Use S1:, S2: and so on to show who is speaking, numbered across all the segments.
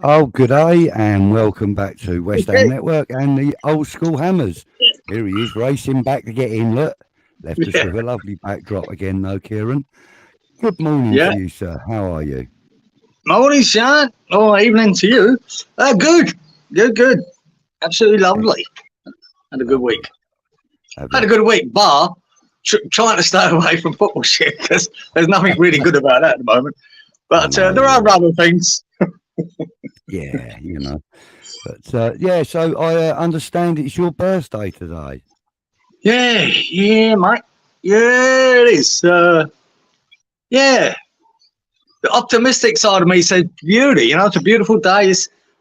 S1: Oh, good day, and welcome back to West Ham
S2: Okay.
S1: Network and the Old School Hammers. Here he is, racing back to get in. Look, left us
S2: Yeah.
S1: with a lovely backdrop again, though, Kieran. Good morning
S2: Yeah.
S1: to you, sir. How are you?
S2: Morning, Sean. Oh, evening to you. Good. Good. Absolutely lovely. Had a good
S1: Lovely.
S2: week.
S1: Have
S2: Had
S1: you?
S2: a good week, bar trying to stay away from football shit because there's nothing really good about that at the moment.
S1: I
S2: But
S1: know.
S2: there are other things.
S1: Yeah, you know. But yeah, so I understand it's your birthday today.
S2: Yeah, mate. Yeah, it is. Yeah. The optimistic side of me said beauty. It's a beautiful day.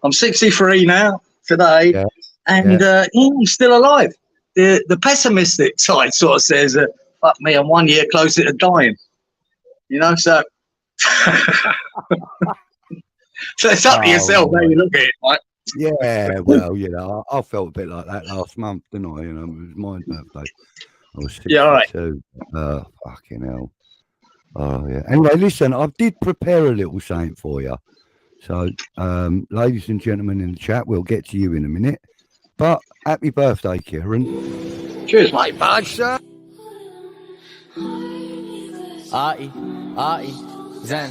S2: I'm 63 now today,
S1: Yeah,
S2: and
S1: yeah.
S2: I'm still alive. The pessimistic side sort of says, "Fuck me, I'm 1 year closer to dying." So so it's up to
S1: Oh,
S2: yourself how
S1: right.
S2: you look at it, right?
S1: Yeah, well, I felt a bit like that last month, didn't I? It was my birthday. I was
S2: Yeah, all right.
S1: 62. Fucking hell. Oh yeah. Anyway, listen, I did prepare a little saying for you. So, ladies and gentlemen in the chat, we'll get to you in a minute. But happy birthday, Kieran.
S2: Cheers, mate. Bud.
S3: Artie, Zen.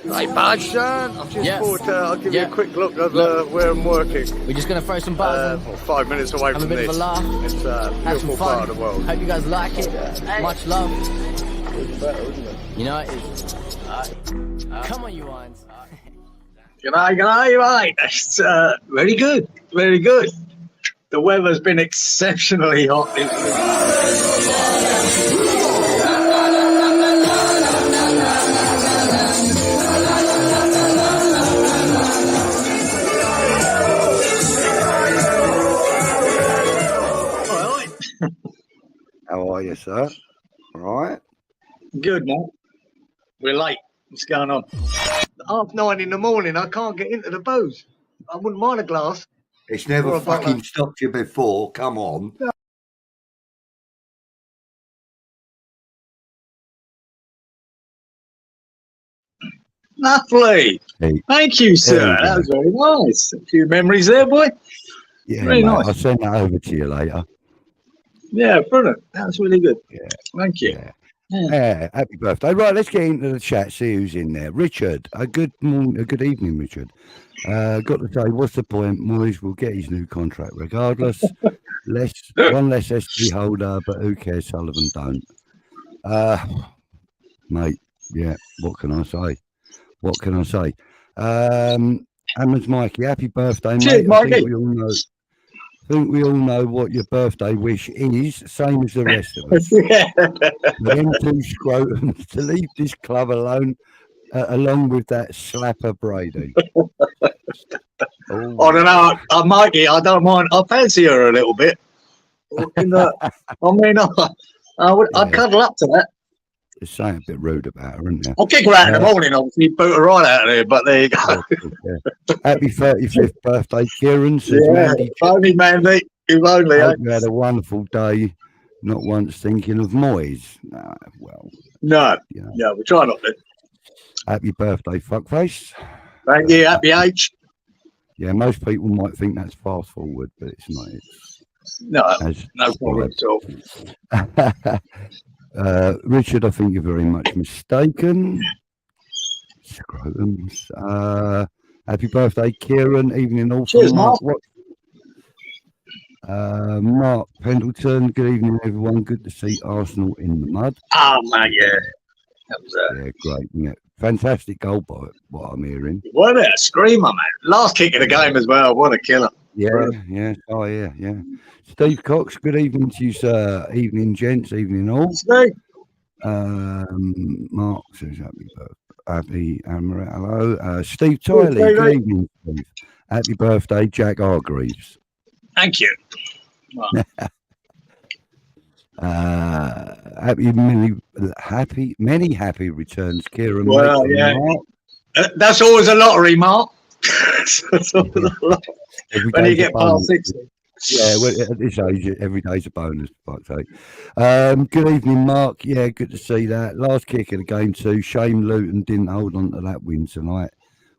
S4: Hey, bad son. I'm just
S3: Yes.
S4: forward to. I'll give you
S3: Yeah.
S4: a quick look at
S3: Look.
S4: where I'm working.
S3: We're just gonna throw some bars in,
S4: 5 minutes away
S3: have a
S4: from
S3: bit
S4: this.
S3: of a laugh,
S4: It's a
S3: have some
S4: beautiful
S3: fun.
S4: part of the world.
S3: Hope you guys like it. Much love.
S4: Better, isn't it?
S3: You know it is. Come on, you ones.
S2: Good day, mate. It's very good. Very good. The weather's been exceptionally hot this week. All right.
S1: How are you, sir? All right.
S2: Good, mate. We're late. What's going on? 9:30 in the morning. I can't get into the booze. I wouldn't mind a glass.
S1: It's never
S2: Or a bottle.
S1: fucking stopped you before. Come on.
S2: Lovely.
S1: Hey,
S2: Thank you,
S1: there
S2: sir.
S1: you go.
S2: That was very nice. A few memories there, boy.
S1: Yeah,
S2: Very
S1: mate.
S2: nice.
S1: I'll send that over to you later.
S2: Yeah, brilliant. That's really good.
S1: Yeah,
S2: Thank you.
S1: yeah.
S2: Yeah.
S1: Yeah, happy birthday. Right, let's get into the chat, see who's in there. Richard, a good morning, a good evening, Richard. Got to say, what's the point? Moyes will get his new contract regardless. One less SD holder, but who cares? Sullivan don't. Mate, yeah, what can I say? What can I say? Hammers Mikey, happy birthday,
S2: Cheers,
S1: mate. I think
S2: Mikey.
S1: we all know what your birthday wish is, same as the rest of us.
S2: Yeah.
S1: For them two scrotums to leave this club alone, along with that slapper Brady.
S2: I don't know, Mikey. I don't mind. I fancy her a little bit. I'd
S1: Yeah.
S2: cuddle up to that.
S1: There's something a bit rude about her, isn't there?
S2: I'll kick her out in the morning, obviously, boot her right out of there. But there you go.
S1: Yeah. Happy 35th birthday, Cieran'S. Says
S2: Yeah,
S1: Mandy.
S2: if only, Mandy. If only.
S1: Hope you had a wonderful day. Not once thinking of Moyes. Nah, well,
S2: No,
S1: you know.
S2: no, we try not to.
S1: Happy birthday, fuckface.
S2: Thank you, happy age.
S1: Yeah, most people might think that's fast forward, but it's not.
S2: No,
S1: As
S2: no problem at all.
S1: Richard, I think you're very much mistaken. Scrotums. Happy birthday, Kieran. Evening, all.
S2: Cheers, Mark.
S1: Mark Pendleton. Good evening, everyone. Good to see Arsenal in the mud.
S2: Oh, mate, yeah. That was
S1: Yeah, great. Yeah, fantastic goal by what I'm hearing.
S2: what a screamer, man. Last kick of the game as well. What a killer.
S1: Yeah, yeah. Oh, yeah, yeah. Steve Cox. Good evening to you, sir. Evening, gents. Evening, all.
S2: Steve.
S1: Mark says happy Amaret. Hello. Steve Tiley. Good evening, Steve. Happy birthday, Jack Hargreaves.
S2: Thank you.
S1: Many happy returns, Kieran.
S2: Well,
S1: mate,
S2: yeah.
S1: Mark.
S2: That's always a lottery, Mark. That's always a lottery.
S1: Every
S2: When you
S1: day's a
S2: get past
S1: bonus.
S2: 60.
S1: Yeah, well, at this age, every day's a bonus, for fuck's sake. Good evening, Mark. Yeah, good to see that. Last kick of the game too. Shame Luton didn't hold on to that win tonight.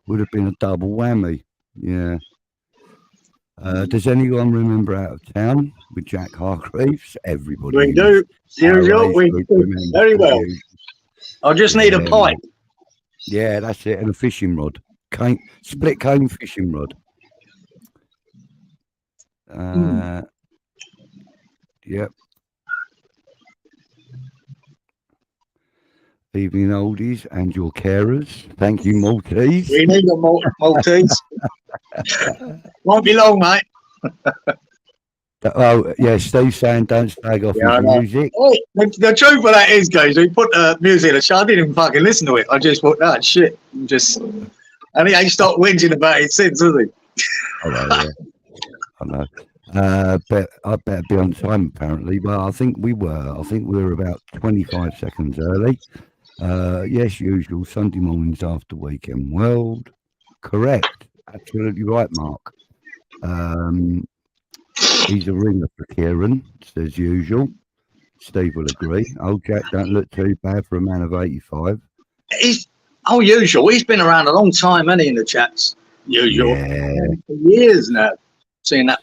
S1: Would have been a double whammy. Yeah. Does anyone remember Out of Town with Jack Hargreaves? Everybody.
S2: We do. Usual. We do very well. I just need a pipe.
S1: Yeah, that's it. And a fishing rod. Split cane fishing rod. Yep. Evening oldies and your carers. Thank you, Maltese.
S2: We need a Maltese. Won't be long, mate.
S1: Oh, yeah, Steve's saying don't slag off his music.
S2: Oh, the truth of that is, guys, we put music in the show. I didn't even fucking listen to it. I just thought, that shit. And he ain't stopped whinging about it since, has he?
S1: I know, yeah. I know. But I better be on time, apparently. Well, I think we were. I think we were about 25 seconds early. Yes, usual Sunday mornings after weekend world. Correct. Absolutely right, Mark. He's a ringer for Cieran, says usual. Steve will agree. Old Jack don't look too bad for a man of 85.
S2: He's usual. He's been around a long time, hasn't he, in the chats? Usual.
S1: Yeah.
S2: For years now. Seeing that.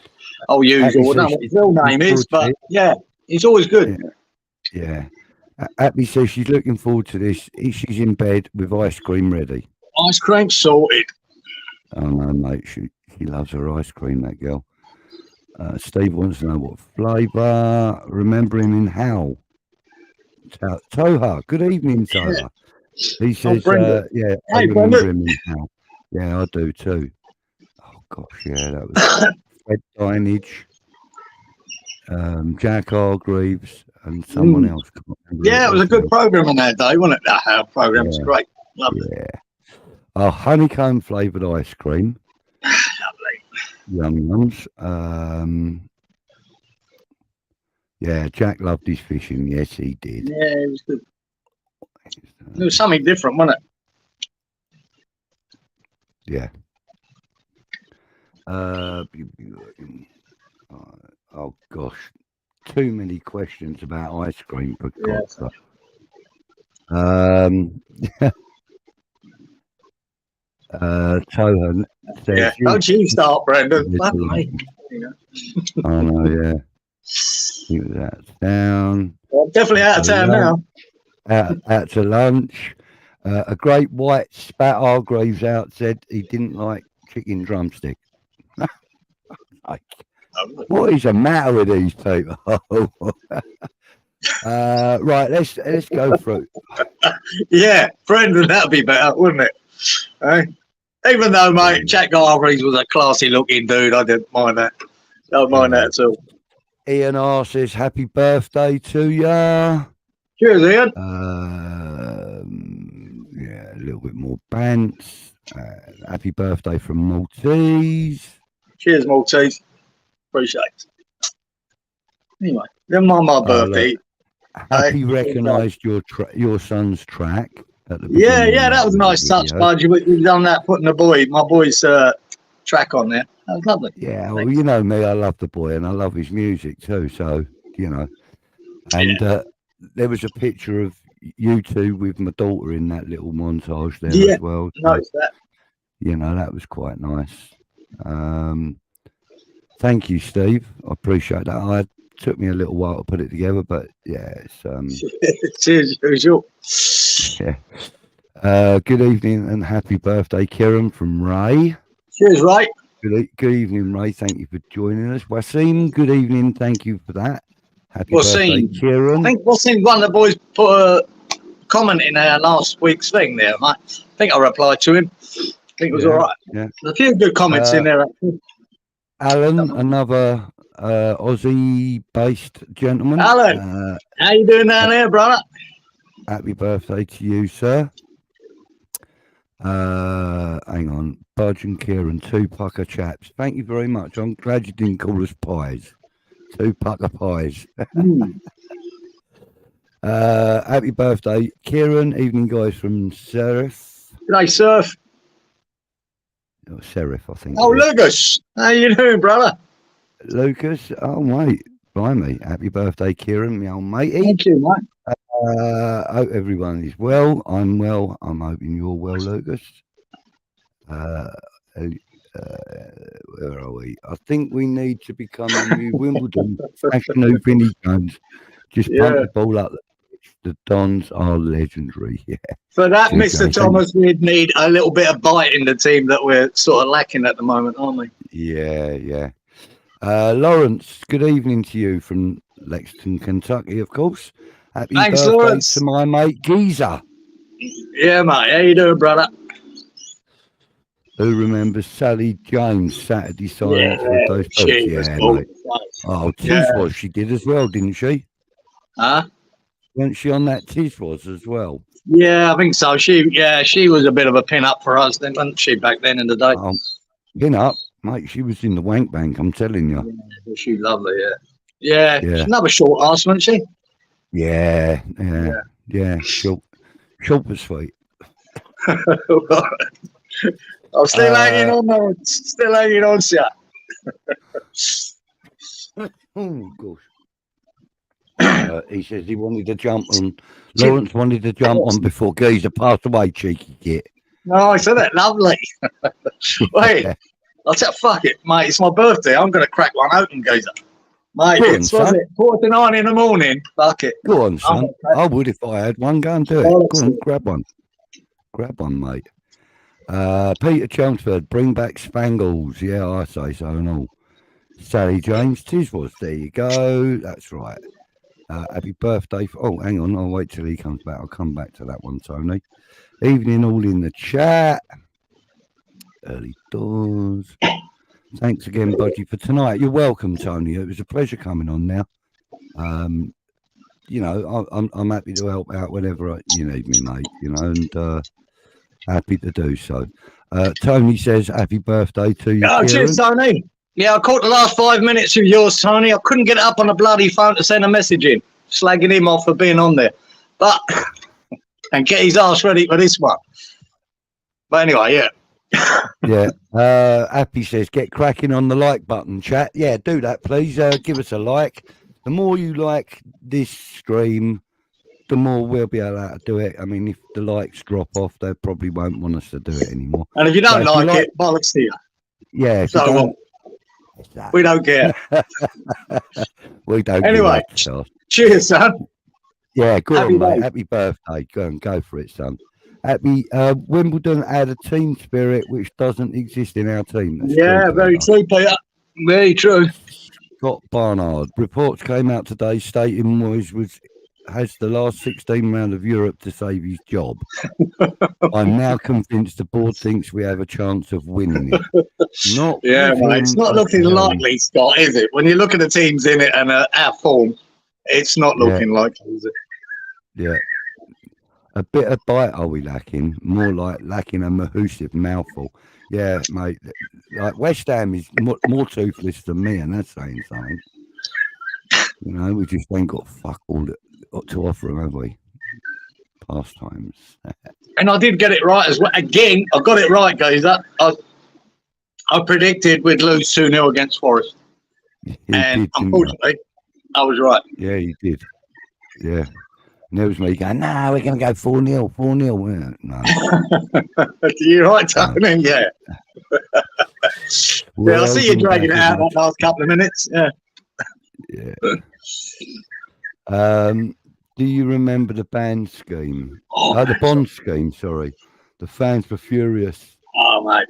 S2: Usual. I don't know what his real name is, but yeah, he's always good.
S1: Yeah. Abby says she's looking forward to this. She's in bed with ice cream ready.
S2: Ice cream sorted.
S1: Oh no, mate. She loves her ice cream, that girl. Steve wants to know what flavour. Remember him in How? Toha. Good evening, Toha. He says, yeah, I remember him in How. Yeah, I do too. Oh gosh, yeah, that was Fred Dinage, Jack Hargreaves, and someone else.
S2: Yeah, it was a good program on that day, wasn't it? That How program was great. Lovely.
S1: Yeah. Oh, honeycomb flavoured ice cream. Yums. Yeah, Jack loved his fishing. Yes, he did.
S2: Yeah, it was good. It was something different, wasn't it?
S1: Yeah. Oh gosh, too many questions about ice cream for God's sake. Tohan says,
S2: yeah, don't you start, Brendan. Fuck me.
S1: I know, yeah. He was out of town.
S2: Well, definitely out of town now.
S1: Out to lunch. A great white spat Hargreaves out said he didn't like chicken drumstick. What is the matter with these people? Right, let's go through.
S2: Yeah, Brendan, that'd be better, wouldn't it? Even though, mate, Jack Hargreaves was a classy looking dude, I didn't mind that. Don't mind that at all.
S1: Ian R says happy birthday to ya.
S2: Cheers, Ian.
S1: Yeah, a little bit more bants. Happy birthday from Maltese.
S2: Cheers, Maltese. Appreciate it. Anyway, never mind my birthday.
S1: Happy recognised your son's track.
S2: Yeah, that was a nice touch, Budge. You've done that, putting my boy's track on there. That was lovely.
S1: Yeah, well, you know me, I love the boy and I love his music too. So, you know, and there was a picture of you two with my daughter in that little montage there as well. So,
S2: noticed that.
S1: You know, that was quite nice. Thank you, Steve. I appreciate that. It took me a little while to put it together, but yeah, it's
S2: cheers, usual.
S1: Yeah. Good evening and happy birthday, Cieran from Ray.
S2: Cheers, Ray.
S1: Good evening, Ray. Thank you for joining us. Wasim, good evening. Thank you for that. Happy birthday, Cieran.
S2: I think Wasim, one of the boys put a comment in our last week's thing there, mate. I think I replied to him. I think it was all right.
S1: Yeah.
S2: There's a few good comments in there, actually.
S1: Alan, another Aussie-based gentleman.
S2: Alan, how you doing down there, brother?
S1: Happy birthday to you, sir. Hang on. Budge and Cieran, two pucker chaps. Thank you very much. I'm glad you didn't call us pies. Two pucker pies. Happy birthday, Cieran. Evening, guys, from Serif.
S2: G'day, Surf.
S1: Oh, Serif, I think.
S2: Oh, Lucas. How you doing, brother?
S1: Lucas. Oh, mate. Blimey. Happy birthday, Kieran, my old matey.
S2: Thank you, mate.
S1: Hope everyone is well. I'm well. I'm hoping you're well, Lucas. Uh, where are we? I think we need to become the new Wimbledon fashion new Vinnie Jones. Just pump the ball up. The Dons are legendary. Yeah.
S2: For that,
S1: Okay,
S2: Mr. Thomas, we'd need a little bit of bite in the team that we're sort of lacking at the moment, aren't we?
S1: Yeah. Lawrence, good evening to you from Lexington, Kentucky, of course. Happy
S2: Thanks,
S1: birthday
S2: Lawrence.
S1: to my mate Geezer.
S2: Yeah, mate. How you doing, brother?
S1: Who remembers Sally James Saturday silence with those books?
S2: she was
S1: Yeah,
S2: cool.
S1: mate. Oh,
S2: Yeah.
S1: Tiswas she did as well, didn't she?
S2: Huh?
S1: Weren't she on that Tiswas as well?
S2: Yeah, I think so. She was a bit of a pin-up for us, then, wasn't she, back then in the day?
S1: Pin up, mate. She was in the wank bank, I'm telling you.
S2: Yeah, she's lovely, yeah. She's another short ass, wasn't she?
S1: Yeah. Short but sweet.
S2: I'm still hanging on, though. Still hanging on, sir.
S1: Oh, gosh. He says he wanted to jump on. Lawrence wanted to jump on before Geezer passed away, cheeky git.
S2: No, I said that lovely. Wait, I'll tell fuck it, mate. It's my birthday. I'm going to crack one open, Geezer. Mate,
S1: Go on,
S2: it's
S1: son.
S2: 4:09 in the morning. Fuck it.
S1: Go on, son. I would if I had one. Go and do it. Go on, grab one. Grab one, mate. Peter Chelmsford, bring back Spangles. Yeah, I say so and all. Sally James Tiswas, there you go. That's right. Happy birthday. Oh, hang on. I'll wait till he comes back. I'll come back to that one, Tony. Evening all in the chat. Early doors. Thanks again, Budgie, for tonight. You're welcome, Tony. It was a pleasure coming on now. You know, I'm happy to help out whenever you need me, mate, you know, and happy to do so. Tony says happy birthday to you,
S2: Oh,
S1: Kieran.
S2: cheers, Tony. Yeah, I caught the last 5 minutes of yours, Tony. I couldn't get it up on the bloody phone to send a message in, slagging him off for being on there. But, and get his ass ready for this one. But anyway, yeah.
S1: Yeah. Happy says, get cracking on the like button, chat. Yeah, do that, please. Give us a like. The more you like this stream, the more we'll be able to do it. I mean, if the likes drop off, they probably won't want us to do it anymore.
S2: And if you don't
S1: But if you
S2: like it, bollocks to you.
S1: Yeah. If
S2: So
S1: you don't,
S2: what? We don't care.
S1: we don't.
S2: Anyway,
S1: give a shit.
S2: cheers, son.
S1: Yeah, go
S2: Happy
S1: on, mate.
S2: day.
S1: Happy birthday. Go on, go for it, son. Happy Wimbledon had a team spirit which doesn't exist in our team. That's
S2: Yeah,
S1: true,
S2: very
S1: Peter.
S2: true, Peter. Very true.
S1: Scott Barnard. Reports came out today stating Moyes has the last 16 round of Europe to save his job. I'm now convinced the board thinks we have a chance of winning it. Not
S2: Yeah,
S1: with
S2: mate. It's
S1: him
S2: not
S1: at
S2: looking
S1: the helm.
S2: likely, Scott, is it? When you look at the teams in it and our form, it's not
S1: Yeah.
S2: looking likely, is it?
S1: Yeah. A bit of bite are we lacking? More like lacking a mahoosive mouthful. Yeah, mate. Like West Ham is more toothless than me, and that's saying something. You know, we just ain't got fuck all to offer them, have we? Pastimes.
S2: And I did get it right as well. Again, I got it right, guys. I predicted we'd lose 2-0 against Forest.
S1: You
S2: And
S1: did, didn't you?
S2: unfortunately, I was right.
S1: Yeah, you did. Yeah. And there was me going, no, we're going to go 4-0, 4-0. No.
S2: You're right, Tony. Yeah. Yeah, I see you dragging it out that last couple of minutes. Yeah.
S1: Yeah. Do you remember the band scheme?
S2: Oh,
S1: The bond scheme, sorry. The fans were furious.
S2: oh mate.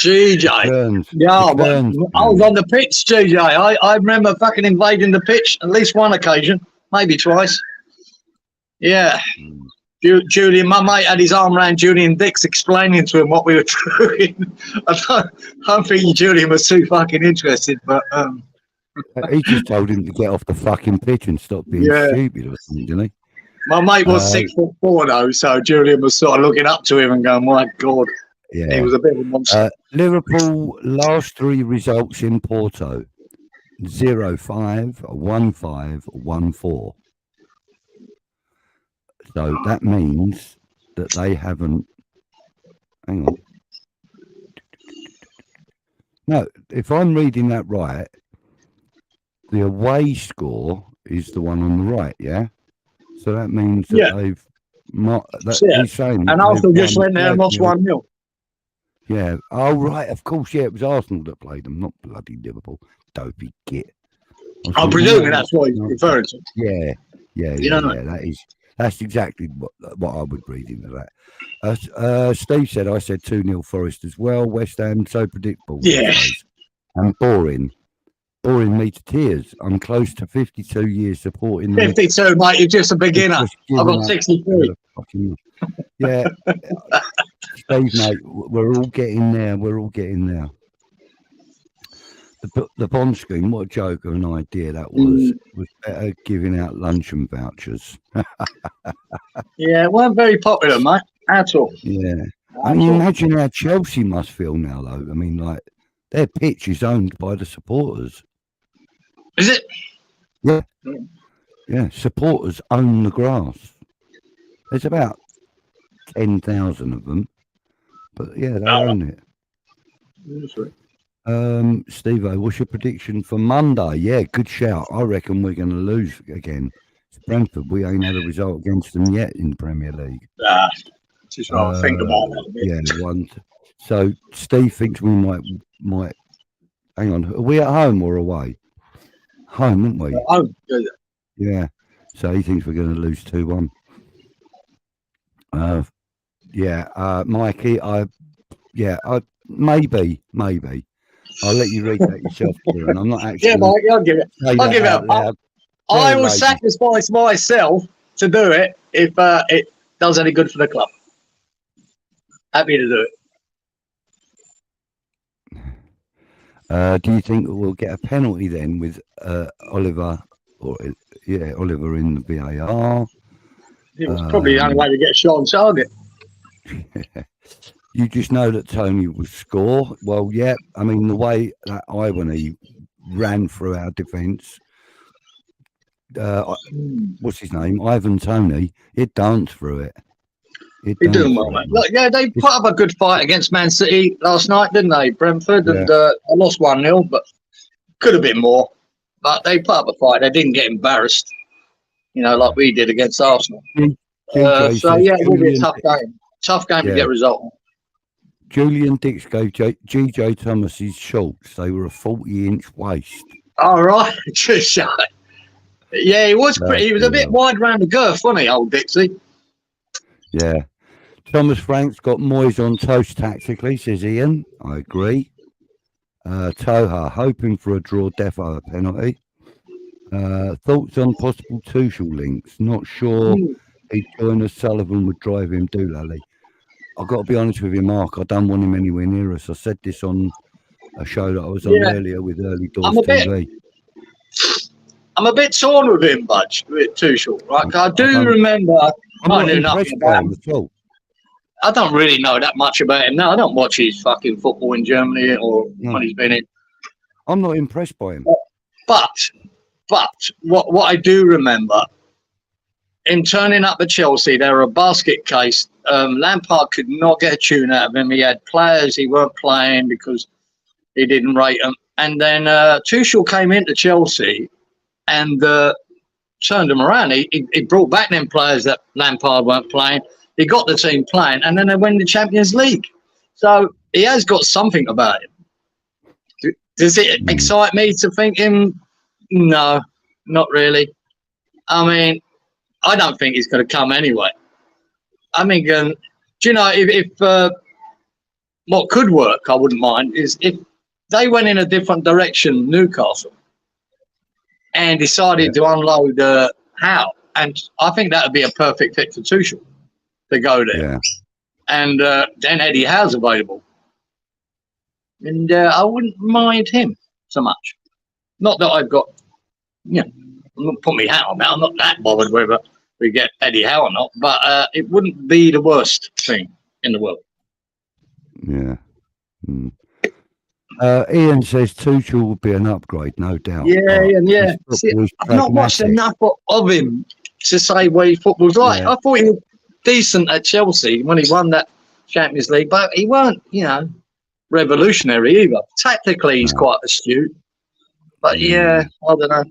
S2: GJ.
S1: Kearns,
S2: Yeah,
S1: the
S2: but
S1: Kearns
S2: I was
S1: band.
S2: on the pitch, GJ. I remember fucking invading the pitch at least one occasion, maybe twice. Yeah. Julian, my mate had his arm around Julian Dix explaining to him what we were doing. I don't think Julian was too fucking interested, but
S1: He just told him to get off the fucking pitch and stop being
S2: Yeah.
S1: stupid or something, didn't he?
S2: my mate was 6'4" though, so Julian was sort of looking up to him and going, my God, he
S1: Yeah.
S2: was a bit of a monster.
S1: Liverpool last three results in Porto: 0-5, 1-5, 1-4. So that means that they haven't. Hang on. No, if I'm reading that right, the away score is the one on the right, yeah? So that means that
S2: Yeah.
S1: they've
S2: Yeah.
S1: he's saying that
S2: And
S1: they've
S2: Arsenal just
S1: won
S2: went there and lost
S1: 5-0.
S2: 1-0.
S1: Yeah. Oh, right. Of course, yeah. It was Arsenal that played them, not bloody Liverpool. Dopey git.
S2: I'm presuming that's what he's referring to.
S1: Yeah.
S2: You know what I
S1: Yeah. That's exactly what I would read into that. Steve said, I said 2-0 Forest as well. West Ham, so predictable. these
S2: Yeah.
S1: days. And boring me to tears. I'm close to 52 years supporting them.
S2: 52, mate. You're just a beginner.
S1: Just
S2: I've
S1: giving
S2: got
S1: up.
S2: 63.
S1: Yeah, Steve, mate, we're all getting there. The bomb scheme, what a joke of an idea that was. Was better giving out luncheon vouchers.
S2: Yeah, it weren't very popular, mate, at all.
S1: Yeah. I mean, imagine how Chelsea must feel now, though. I mean, like, their pitch is owned by the supporters.
S2: Is it?
S1: Yeah. Yeah, supporters own the grass. There's about 10,000 of them. But, yeah, they own it. Steve-O, what's your prediction for Monday? Yeah, good shout. I reckon we're going to lose again. It's Brentford. We ain't had a result against them yet in the Premier League.
S2: Just what I think about that a bit.
S1: Yeah, one. So Steve thinks we might. Hang on, are we at home or away? Home, aren't we?
S2: Oh,
S1: Yeah. So he thinks we're going to lose 2-1. Mikey, maybe. I'll let you read that yourself, Kieran. I'm not actually.
S2: yeah, Mike, I'll give it. I'll give it up. I will sacrifice myself to do it if it does any good for the club. Happy to do it.
S1: Do you think we'll get a penalty then with Oliver Oliver in the VAR?
S2: It was probably the only way to get a shot on target.
S1: You just know that Tony will score. Well, yeah. I mean, the way that Iwany ran through our defence, what's his name? Ivan Toney. It danced through it.
S2: He's doing well, mate. Look, yeah, they put up a good fight against Man City last night, didn't they? Brentford, and I lost 1-0, but could have been more. But they put up a fight. They didn't get embarrassed, like we did against Arsenal. So yeah, it will be a tough game. Tough game to get a result on.
S1: Julian Dix gave GJ Thomas his shorts. They were a 40-inch waist.
S2: All right, just shy. Yeah, he was pretty. He was a bit wide around the girth, wasn't he, old Dixie?
S1: Yeah. Thomas Frank's got Moyes on toast tactically, says Ian. I agree. Toha hoping for a draw, defo a penalty. Thoughts on possible Tuchel links? Not sure he'd join us. Sullivan would drive him doolally. I've got to be honest with you, Mark. I don't want him anywhere near us. I said this on a show that I was on earlier with Early Doors TV.
S2: I'm a bit torn with him, Budge, with Tuchel. Right? I do remember.
S1: I'm not impressed by him at all.
S2: I don't really know that much about him now. I don't watch his fucking football in Germany or when he's been in.
S1: I'm not impressed by him.
S2: But what I do remember, in turning up at Chelsea, they were a basket case. Lampard could not get a tune out of him. He had players he weren't playing because he didn't rate them. And then Tuchel came into Chelsea and turned them around. He brought back them players that Lampard weren't playing. He got the team playing, and then they win the Champions League. So he has got something about him. Does it excite me to think him? No, not really. I mean, I don't think he's going to come anyway. I mean, do you know, if what could work, I wouldn't mind, is if they went in a different direction, Newcastle, and decided to unload Howe. And I think that would be a perfect fit for Tuchel to go there.
S1: Yeah.
S2: And then Eddie Howe's available. And I wouldn't mind him so much. Not that I've got, I'm not putting my hat on that. I'm not that bothered whether we get Eddie Howe or not. But it wouldn't be the worst thing in the world.
S1: Yeah. Ian says Tuchel will be an upgrade, no doubt.
S2: Yeah. See, I've not watched enough of him to say what his football's like. I thought he was decent at Chelsea when he won that Champions League, but he weren't, revolutionary either. Tactically, he's quite astute, But yeah, I don't know.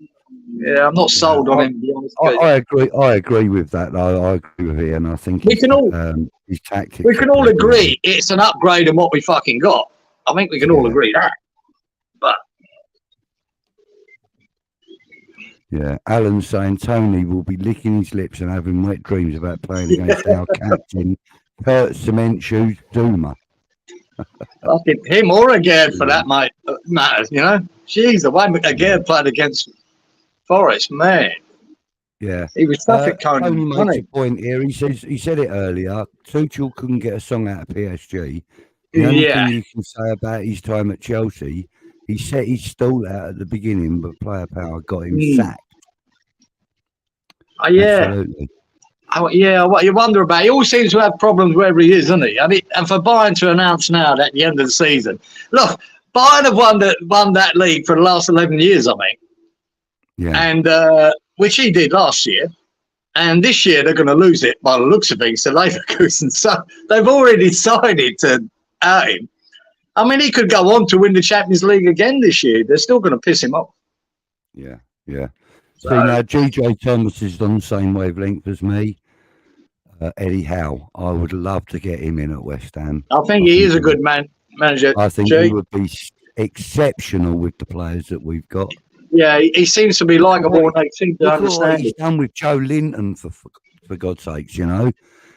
S2: Yeah, I'm not sold on him. To be honest with you.
S1: I agree. I agree with that. I agree with Ian. I think
S2: We can all-
S1: his tactics.
S2: We can
S1: are
S2: all
S1: pretty
S2: agree it's an upgrade on what we fucking got. I think we can all agree that. But
S1: yeah, Alan's saying Tony will be licking his lips and having wet dreams about playing against our captain, Kurt Cement Shoes Zuma.
S2: fucking him or again for that matters, you know. Jeez, the way again played against Forest, man.
S1: Yeah,
S2: He was traffic
S1: Tony
S2: coning,
S1: makes
S2: wasn't
S1: a point here. He said it earlier. Tuchel couldn't get a song out of PSG. The
S2: he?
S1: only
S2: Yeah.
S1: thing you can say about his time at Chelsea, he set his stall out at the beginning, but player power got him sacked.
S2: Oh, yeah.
S1: Absolutely.
S2: Oh, yeah, what you wonder about. He always seems to have problems wherever he is, doesn't he? And for Bayern to announce now that at the end of the season, look, Bayern have won that league for the last 11 years, I think.
S1: Yeah.
S2: And which he did last year. And this year they're going to lose it by the looks of things to Leverkusen. So they've already decided to out him. I mean, he could go on to win the Champions League again this year. They're still going to piss him off.
S1: Yeah, yeah.
S2: So,
S1: See, now, GJ Thomas is on the same wavelength as me. Eddie Howe, I would love to get him in at West Ham.
S2: I think he is a good manager.
S1: I think
S2: G.
S1: he would be exceptional with the players that we've got.
S2: Yeah, he seems to be likable and they seem to
S1: Look at what
S2: understand
S1: he's
S2: it.
S1: done with Joe Linton, for God's sakes, you know.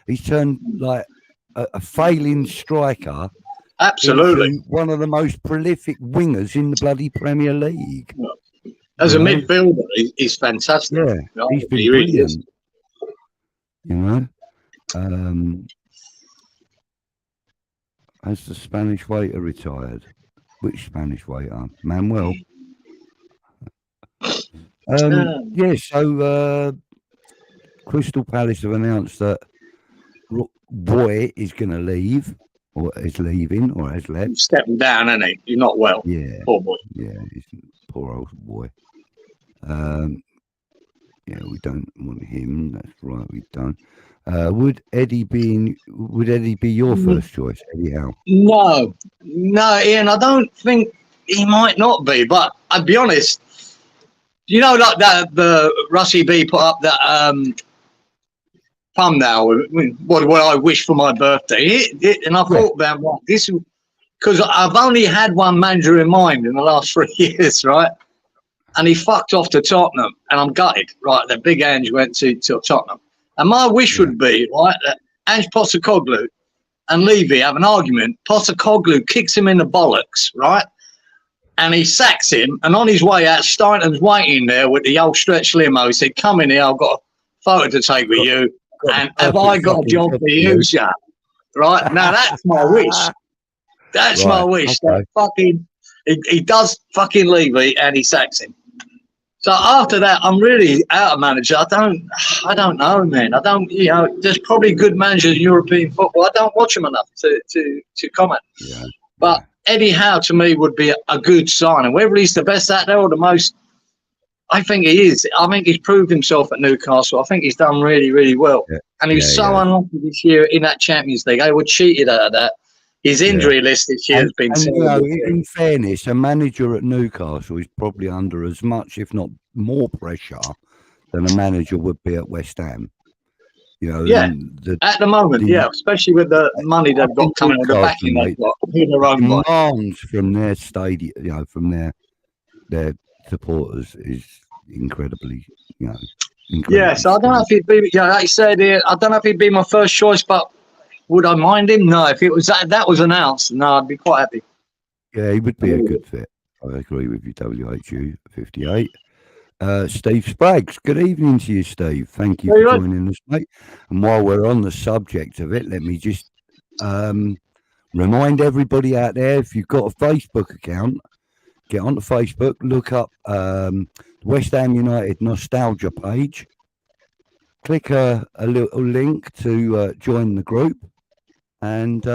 S1: He's turned like a failing striker
S2: Absolutely.
S1: into one of the most prolific wingers in the bloody Premier League.
S2: As a
S1: you know?
S2: midfielder, he's fantastic.
S1: Yeah,
S2: You know,
S1: he's been
S2: he really
S1: brilliant.
S2: is.
S1: You know, has the Spanish waiter retired? Which Spanish waiter? Manuel. Yeah. So Crystal Palace have announced that Boy is going to leave, or is leaving, or has left.
S2: He's stepping down, isn't he? He's not well.
S1: Yeah.
S2: Poor boy.
S1: Yeah, he's poor old boy. Yeah, we don't want him. That's right, we don't. Would Eddie be your first choice, Eddie Howe?
S2: No, Ian. I don't think he might not be. But I'll be honest. You know, like that the Russie B put up that thumbnail with what I wish for my birthday. And I thought about what this, because I've only had one manager in mind in the last 3 years, right? And he fucked off to Tottenham, and I'm gutted, right? That big Ange went to Tottenham. And my wish would be, right, that Ange Postecoglou and Levy have an argument. Postecoglou kicks him in the bollocks, right? And he sacks him. And on his way out, Steynton's waiting there with the old stretch limo. He said, come in here, I've got a photo to take with you. And have I got a job for you, sir? Right? Now, that's my wish. That's my wish.
S1: Okay.
S2: That fucking, he does fucking Levy and he sacks him. So after that, I'm really out of manager. I don't know, man. I don't, you know, there's probably good managers in European football. I don't watch them enough to comment.
S1: Yeah.
S2: But Eddie Howe to me would be a good signing. Whether he's the best out there or the most, I think he is. I think he's proved himself at Newcastle. I think he's done really, really well. Yeah. And he was so unlucky this year in that Champions League. They were cheated out of that. His injury list this year has been.
S1: And you know, in fairness, a manager at Newcastle is probably under as much, if not more, pressure than a manager would be at West Ham. You know,
S2: at the moment, especially with the money they've got coming, with the backing they've got, their own
S1: demands from their stadium, you know, from their supporters is incredibly, you know.
S2: Yeah, so I don't know if he'd be, like you said, I don't know if he'd be my first choice, but would I mind him? No, if it was that was announced, no, I'd be quite happy.
S1: Yeah, he would be a good fit. I agree with you, WHU 58. Steve Spraggs, good evening to you, Steve. Thank you for joining us, mate. And while we're on the subject of it, let me just remind everybody out there, if you've got a Facebook account, get onto Facebook, look up West Ham United Nostalgia page, click a little link to join the group, and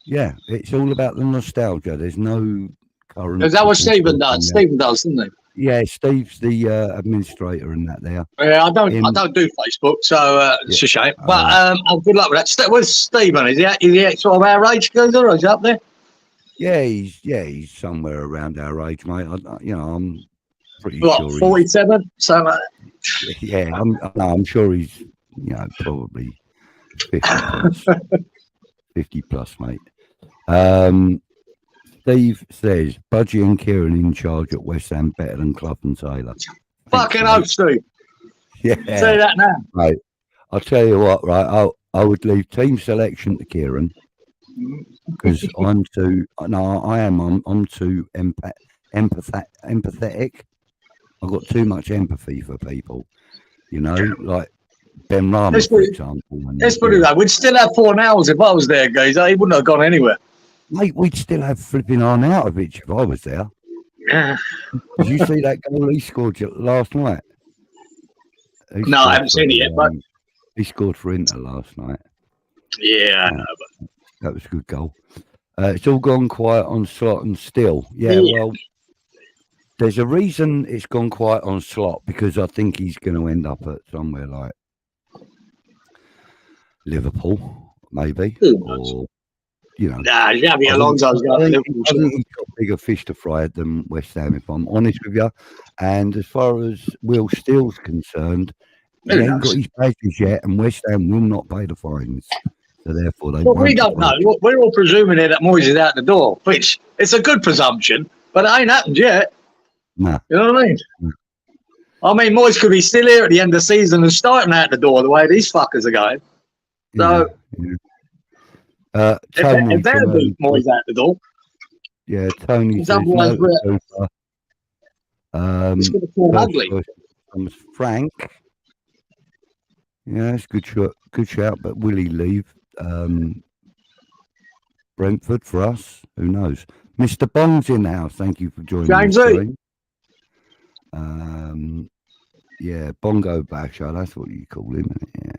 S1: it's all about the nostalgia. There's no current.
S2: Is that what Stephen does? Stephen does, doesn't he?
S1: Yeah, Steve's the administrator in that there.
S2: Yeah, I don't do Facebook, so it's a shame. But good luck with that. Where's Stephen? Is he sort of our age, or is he up there?
S1: Yeah, he's somewhere around our age, mate. I'm pretty
S2: What,
S1: sure
S2: 47? So
S1: yeah, I'm sure he's, probably 50 plus, 50 plus, mate. Steve says, Budgie and Kieran in charge at West Ham better than Clough and Taylor.
S2: fucking hope, Steve.
S1: Yeah.
S2: Say that now.
S1: Right. I'll tell you what, right? I would leave team selection to Kieran because I'm too empathetic. I've got too much empathy for people, like Ben Rama, for example.
S2: Let's put it that. We'd still have 4 hours if I was there, guys. He wouldn't have gone anywhere.
S1: Mate, we'd still have flipping Arnautovic if I was there.
S2: Yeah.
S1: Did you see that goal he scored last night?
S2: No, I haven't seen it yet, but
S1: he scored for Inter last night.
S2: Yeah, I know.
S1: That was a good goal. It's all gone quiet on Slot and Still. Yeah, well, there's a reason it's gone quiet on Slot because I think he's going to end up at somewhere like Liverpool, maybe. Or,
S2: Nah, Xabi Alonso's got Liverpool.
S1: I think he's got bigger fish to fry than West Ham, if I'm honest with you. And as far as Will Steele's concerned, he ain't got his badges yet, and West Ham will not pay the fines. So therefore, they.
S2: Well, we don't know. We're all presuming here that Moyes is out the door, which it's a good presumption, but it ain't happened yet.
S1: Nah.
S2: You know what I mean? I mean, Moyes could be still here at the end of the season and starting out the door the way these fuckers are going. So,
S1: Tony,
S2: if they're beat Moyes out the door,
S1: Tony says
S2: otherwise it's going to fall ugly.
S1: Frank. Yeah, it's good shout, but will he leave Brentford for us? Who knows? Mr. Bong's in the house. Thank you for joining
S2: James
S1: us. Yeah, Bongo Basher, that's what you call him, isn't it? Yeah.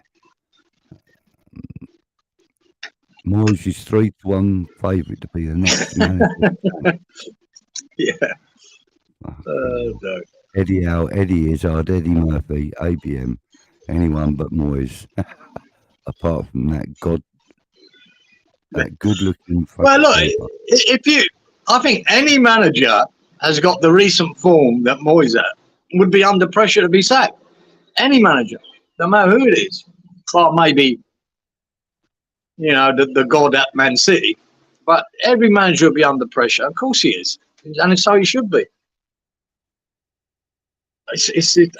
S1: Moyes is 3-1 favourite to be the next manager.
S2: Yeah.
S1: No. Eddie Izzard, Eddie Murphy, ABM, anyone but Moyes. Apart from that good-looking.
S2: Well, look, I think any manager has got the recent form that Moyes had would be under pressure to be sacked. Any manager, no matter who it is. Well, maybe, the god at Man City. But every manager will be under pressure. Of course he is. And so he should be.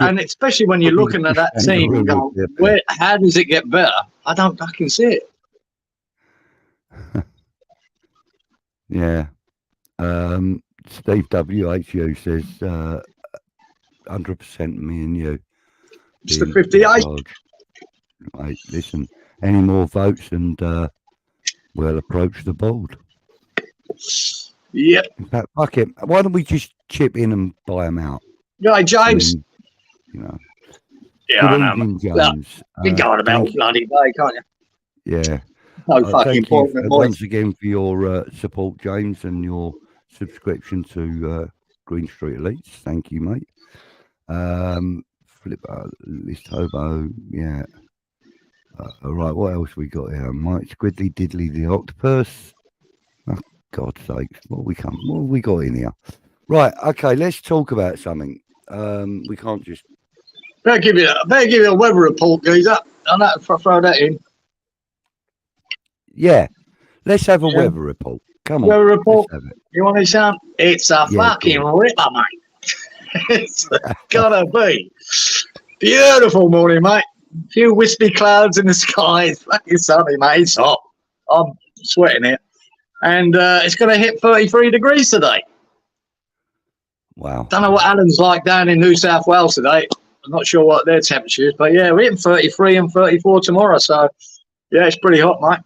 S2: And especially when you're looking at that team and going, how does it get better? I don't fucking see it.
S1: Yeah. Steve WHU says 100% me and you.
S2: Mr. 58.
S1: Mate, listen, any more votes and we'll approach the board.
S2: Yep.
S1: In fact, fuck it. Why don't we just chip in and buy them out?
S2: Yeah, James.
S1: Yeah,
S2: I know.
S1: Evening, James.
S2: You're going about bloody day, can't you?
S1: Yeah.
S2: No fucking point.
S1: Once again for your support, James, and your subscription to Green Street Elites. Thank you, mate. List Hobo, yeah. All right, what else we got here? Mike Squidly Diddly the Octopus. Oh, God's sake, what have we got in here? Right, okay, let's talk about something. We can't just.
S2: Better give you a weather report, geezer. I'll have to throw that in.
S1: Yeah, let's have a weather report. Come on.
S2: Weather report. You want it, Sam? It's a fucking ripper, mate. It's gotta be. Beautiful morning, mate. A few wispy clouds in the sky. It's fucking sunny, mate. It's hot. I'm sweating it. And it's going to hit 33 degrees today.
S1: Wow.
S2: Don't know what Alan's like down in New South Wales today. I'm not sure what their temperature is. But, yeah, we're hitting 33 and 34 tomorrow. So, yeah, it's pretty hot, mate.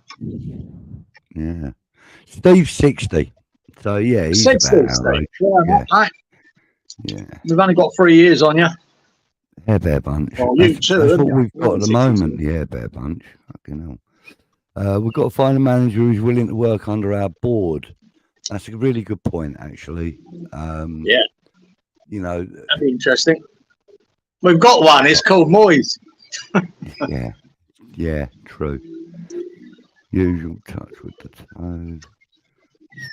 S1: Yeah. Steve's 60. So, yeah, he's 60, about our age.
S2: Yeah. Mate.
S1: Yeah.
S2: We've only got 3 years on you.
S1: Hair Bear Bunch.
S2: Well,
S1: that's what we've got at the moment, the Hair Bear Bunch. Fucking hell. We've got to find a manager who's willing to work under our board. That's a really good point, actually.
S2: Yeah.
S1: That'd
S2: be interesting. We've got one. It's called Moyes.
S1: Yeah, true. Usual touch with the toes.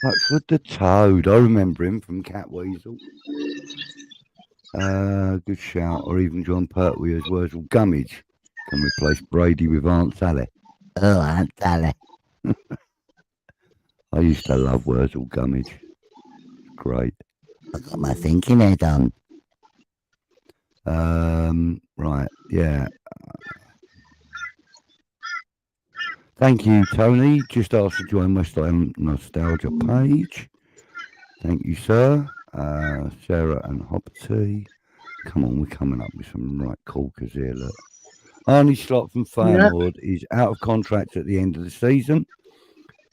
S1: Touchwood the Toad. I remember him from Catweasel. Good shout. Or even John Pertwee as Wurzel Gummidge can replace Brady with Aunt Sally. Oh, Aunt Sally. I used to love Wurzel Gummidge. Great. I got my thinking head on. Right, yeah. Thank you, Tony. Just asked to join West Ham Nostalgia page. Thank you, sir. Sarah and Hopperty. Come on, we're coming up with some right corkers here, look. Arnie Slot from Feyenoord is out of contract at the end of the season.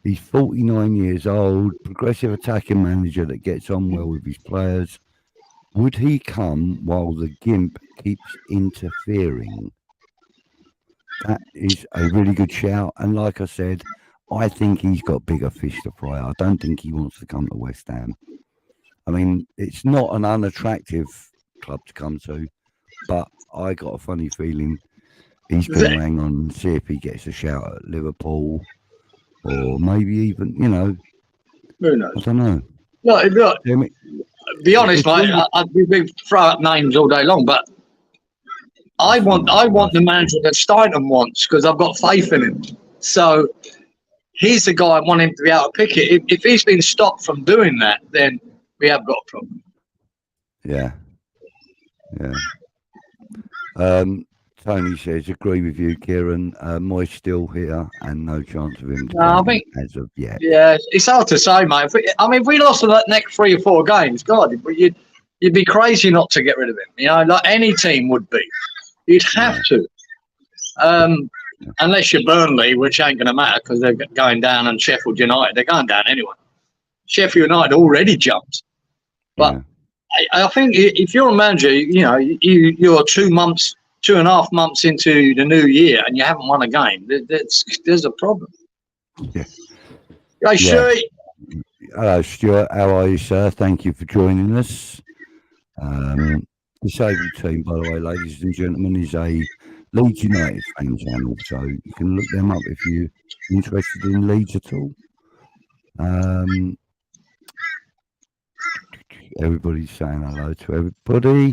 S1: He's 49 years old, progressive attacking manager that gets on well with his players. Would he come while the Gimp keeps interfering? That is a really good shout. And like I said, I think he's got bigger fish to fry. I don't think he wants to come to West Ham. I mean, it's not an unattractive club to come to, but I got a funny feeling he's going to hang on and see if he gets a shout at Liverpool or maybe even, you know,
S2: Who knows?
S1: I don't know.
S2: Look,
S1: I mean,
S2: be honest, mate. We throw out names all day long, but I want the manager that Steinem wants because I've got faith in him. So he's the guy I want him to be able to pick it. If he's been stopped from doing that, then we have got a problem.
S1: Yeah. Tony says, agree with you, Kieran. Moyes still here and no chance of him
S2: I think,
S1: as of yet.
S2: Yeah, it's hard to say, mate. If we lost the next 3 or 4 games, God, you'd be crazy not to get rid of him. You know, like any team would be. You'd have to. Unless you're Burnley, which ain't going to matter because they're going down, and Sheffield United, they're going down anyway. Sheffield United already jumped. But I think if you're a manager, you know, you're 2.5 months into the new year and you haven't won a game, there's a problem.
S1: Yeah.
S2: Hey, Stuart.
S1: Hello, Stuart. How are you, sir? Thank you for joining us. Disabled Team, by the way, ladies and gentlemen, is a Leeds United fan channel, so you can look them up if you're interested in Leeds at all. Everybody's saying hello to everybody.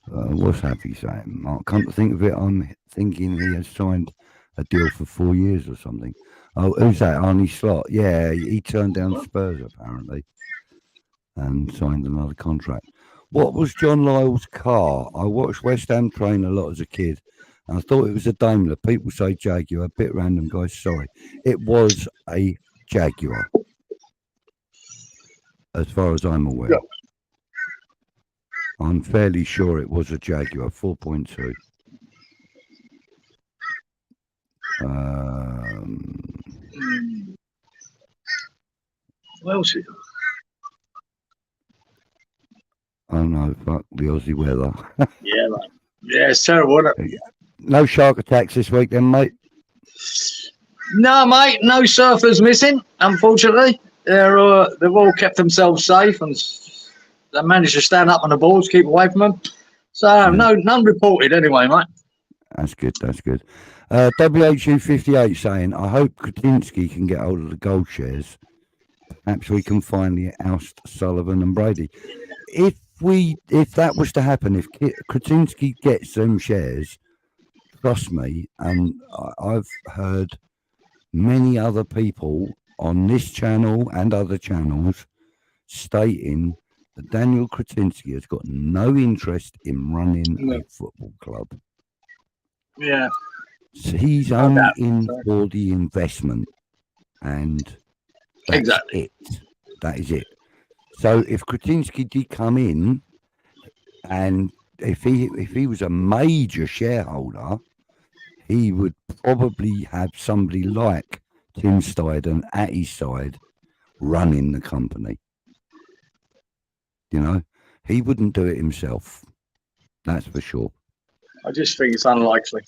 S1: What's Happy saying? Mark, come to think of it, I'm thinking he has signed a deal for 4 years or something. Oh, who's that? Arnie Slot. Yeah, he turned down Spurs apparently and signed another contract. What was John Lyle's car? I watched West Ham train a lot as a kid and I thought it was a Daimler. People say Jaguar. A bit random, guys. Sorry. It was a Jaguar, as far as I'm aware. Yeah. I'm fairly sure it was a Jaguar 4.2.
S2: What else is it?
S1: Oh no, fuck the Aussie weather.
S2: Yeah, mate. Yeah, it's terrible, isn't it?
S1: No shark attacks this week then, mate?
S2: No, mate. No surfers missing, unfortunately. They've all kept themselves safe and they managed to stand up on the boards, keep away from them. So, none reported anyway, mate.
S1: That's good, that's good. WHU58 saying, I hope Kretinsky can get hold of the gold shares. Perhaps we can finally oust Sullivan and Brady. If that was to happen, if Kretinsky gets them shares, trust me, and I've heard many other people on this channel and other channels stating that Daniel Kretinsky has got no interest in running a football club.
S2: Yeah.
S1: So he's only in for the investment, and that's
S2: exactly
S1: it. That is it. So if Kretinsky did come in, and if he was a major shareholder, he would probably have somebody like Tim Steidten at his side running the company. You know, he wouldn't do it himself. That's for sure.
S2: I just think it's unlikely.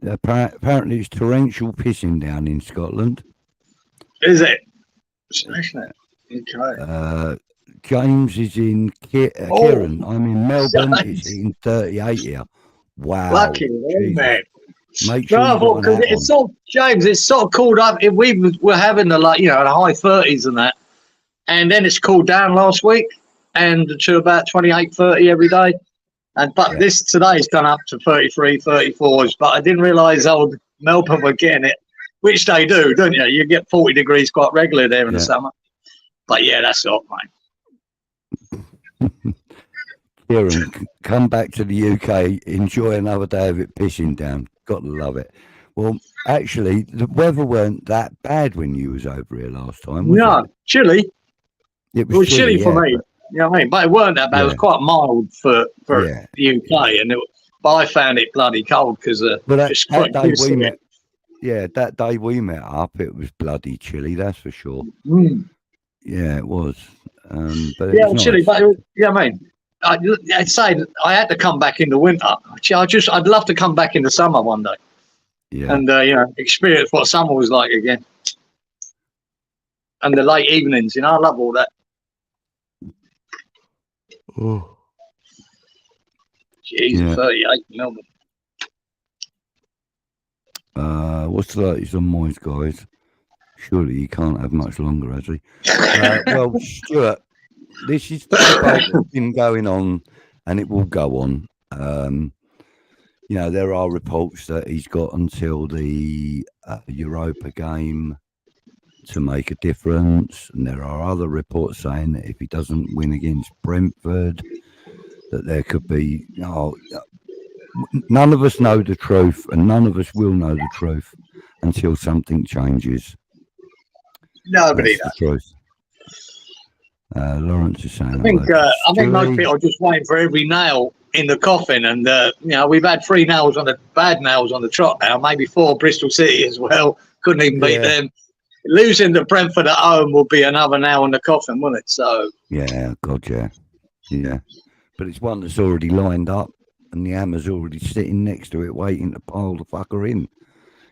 S1: Apparently, it's torrential pissing down in Scotland.
S2: Is it? Smashing it. Okay.
S1: James is in Cieran'S. I'm in Melbourne. It's in 38 here. Wow.
S2: Lucky, man.
S1: Make sure
S2: No,
S1: you got an
S2: because
S1: hat
S2: it's
S1: on.
S2: sort of, James, it's sort of cooled up. If we were having the, like, the high 30s and that, and then it's cooled down last week and to about 28, 30 every day. But this today's gone up to 33, 34s. But I didn't realise old Melbourne were getting it, which they do, don't you? You get 40 degrees quite regularly there in the summer. But yeah, that's hot, mate.
S1: Cieran, come back to the UK, enjoy another day of it pissing down. Got to love it. Well, actually, the weather weren't that bad when you was over here last time, was
S2: No,
S1: it?
S2: chilly.
S1: It
S2: It was chilly for me. You know what I mean? But it weren't that bad. It was quite mild for the UK. But I found it bloody cold because
S1: that day we met. Yeah, that day we met up, it was bloody chilly. That's for sure. Yeah, it was. But
S2: it
S1: was
S2: was chilly.
S1: nice.
S2: But I mean, I'd say I had to come back in the winter. I'd love to come back in the summer one day.
S1: Yeah.
S2: And experience what summer was like again. And the late evenings, I love all that.
S1: Oh.
S2: Jesus, 38 Melbourne.
S1: What's the latest on Moyes, guys? Surely he can't have much longer, has he? Well, Stuart, this is the debate that's been going on, and it will go on. There are reports that he's got until the Europa game to make a difference, and there are other reports saying that if he doesn't win against Brentford, that there could be none of us know the truth, and none of us will know the truth until something changes.
S2: Nobody
S1: knows the truth. Lawrence is saying,
S2: I think most people are just waiting for every nail in the coffin, and we've had 3 nails on the bad nails on the trot now, maybe 4 Bristol City as well. Couldn't even beat them. Losing to Brentford at home will be another nail in the coffin, won't it? So
S1: God, yeah. But it's one that's already lined up, and the hammer's already sitting next to it, waiting to pile the fucker in,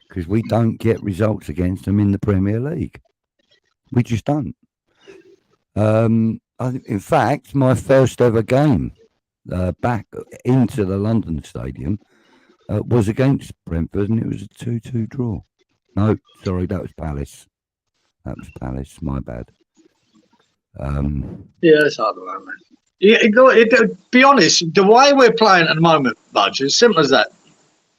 S1: because we don't get results against them in the Premier League. We just don't. In fact, my first ever game back into the London Stadium was against Brentford, and it was a 2-2 draw. No, sorry, that was Palace. My bad.
S2: it's hard to know, man. Be honest, the way we're playing at the moment, Budge, as simple as that.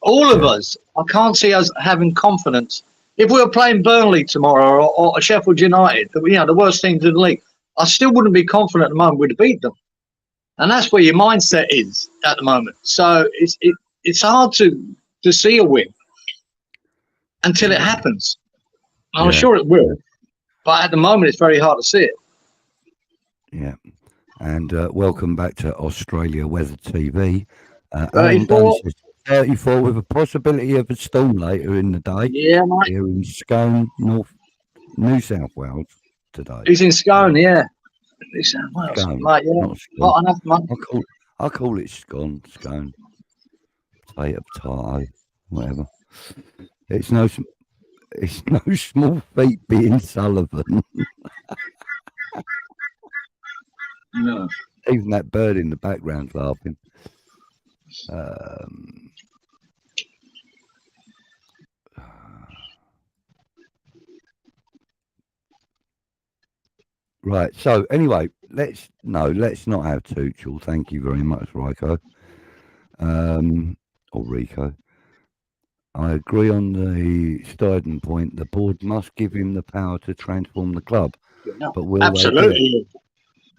S2: All of us, I can't see us having confidence. If we were playing Burnley tomorrow or Sheffield United, the worst teams in the league, I still wouldn't be confident at the moment we'd beat them. And that's where your mindset is at the moment. So it's hard to see a win until it happens. I'm sure it will. But at the moment, it's very hard to see it.
S1: Yeah. And welcome back to Australia Weather TV. 34 with a possibility of a storm later in the day.
S2: Yeah, mate.
S1: Here in Scone, New South Wales today.
S2: He's in Scone, yeah. New South Wales, mate, yeah. Hot enough, mate.
S1: I call it Scone. Potato, whatever. It's no small feat being Sullivan.
S2: No.
S1: Even that bird in the background's laughing. Right. So anyway, let's not have Tuchel. Thank you very much, Rico. Or Rico. I agree on the Steiden point. The board must give him the power to transform the club.
S2: No,
S1: but will
S2: absolutely.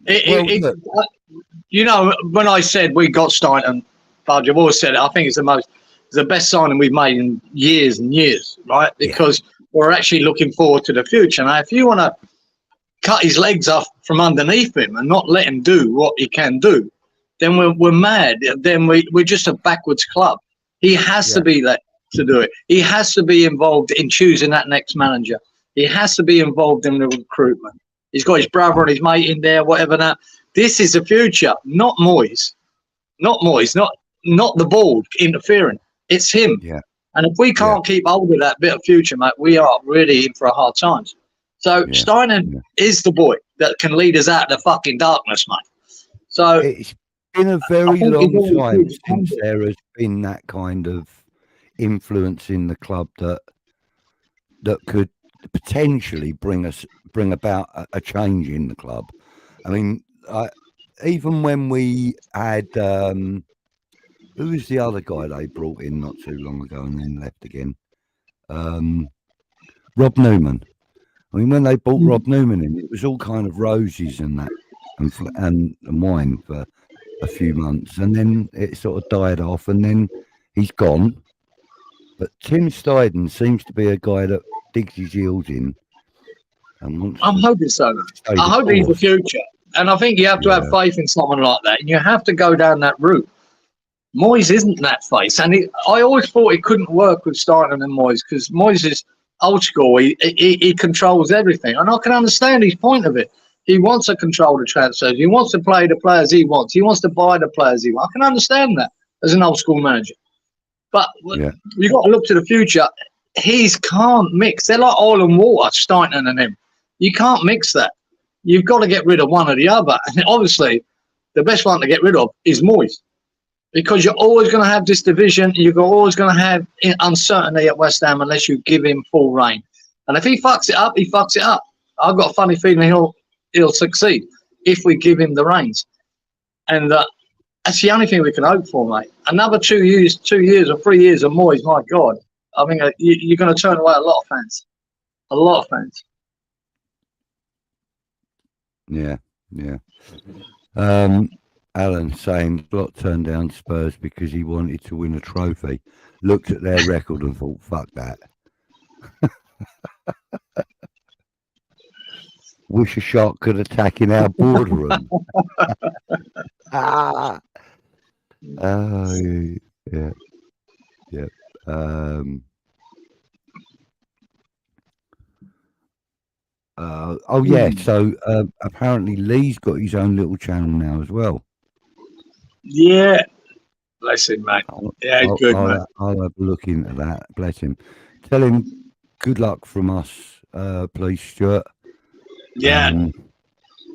S2: When I said we got Steiden, Budge, I've always said it. I think it's the best signing we've made in years and years, right? Because we're actually looking forward to the future. Now, if you want to cut his legs off from underneath him and not let him do what he can do, then we're mad. Then we're just a backwards club. He has to be that to do it. He has to be involved in choosing that next manager. He has to be involved in the recruitment. He's got his brother and his mate in there, whatever. Now, this is the future, not Moyes, not the board interfering. It's him.
S1: Yeah.
S2: And if we can't keep hold of that bit of future, mate, we are really in for a hard times. So Steinen is the boy that can lead us out of the fucking darkness, mate. So
S1: it's been a very long time since there has been that kind of influence in the club that could potentially bring about a change in the club. I mean, even when we had who was the other guy they brought in not too long ago and then left again? Rob Newman. I mean, when they brought Rob Newman in, it was all kind of roses and that and wine for a few months, and then it sort of died off, and then he's gone. But Tim Steidten seems to be a guy that digs his heels in. And
S2: I'm hoping so. I hope he's the future. And I think you have to have faith in someone like that. And you have to go down that route. Moyes isn't that face. And I always thought it couldn't work with Steidten and Moyes because Moyes is old school. He controls everything. And I can understand his point of it. He wants to control the transfers. He wants to play the players he wants. He wants to buy the players he wants. I can understand that as an old school manager. But you've got to look to the future. He can't mix. They're like oil and water, Steidten and him. You can't mix that. You've got to get rid of one or the other. And obviously, the best one to get rid of is Moyes. Because you're always going to have this division. You're always going to have uncertainty at West Ham unless you give him full reign. And if he fucks it up, he fucks it up. I've got a funny feeling he'll succeed if we give him the reins. And that's the only thing we can hope for, mate. Another 2 years or 3 years of Moyes, my God. I mean, you're going to turn away a lot of fans. A lot of fans.
S1: Yeah. Alan saying Block turned down Spurs because he wanted to win a trophy. Looked at their record and thought, fuck that. Wish a shark could attack in our boardroom. Oh, yeah. So apparently Lee's got his own little channel now as well.
S2: Yeah. Bless him, mate. Good, mate.
S1: I'll have a look into that. Bless him. Tell him good luck from us, please, Stuart.
S2: Yeah.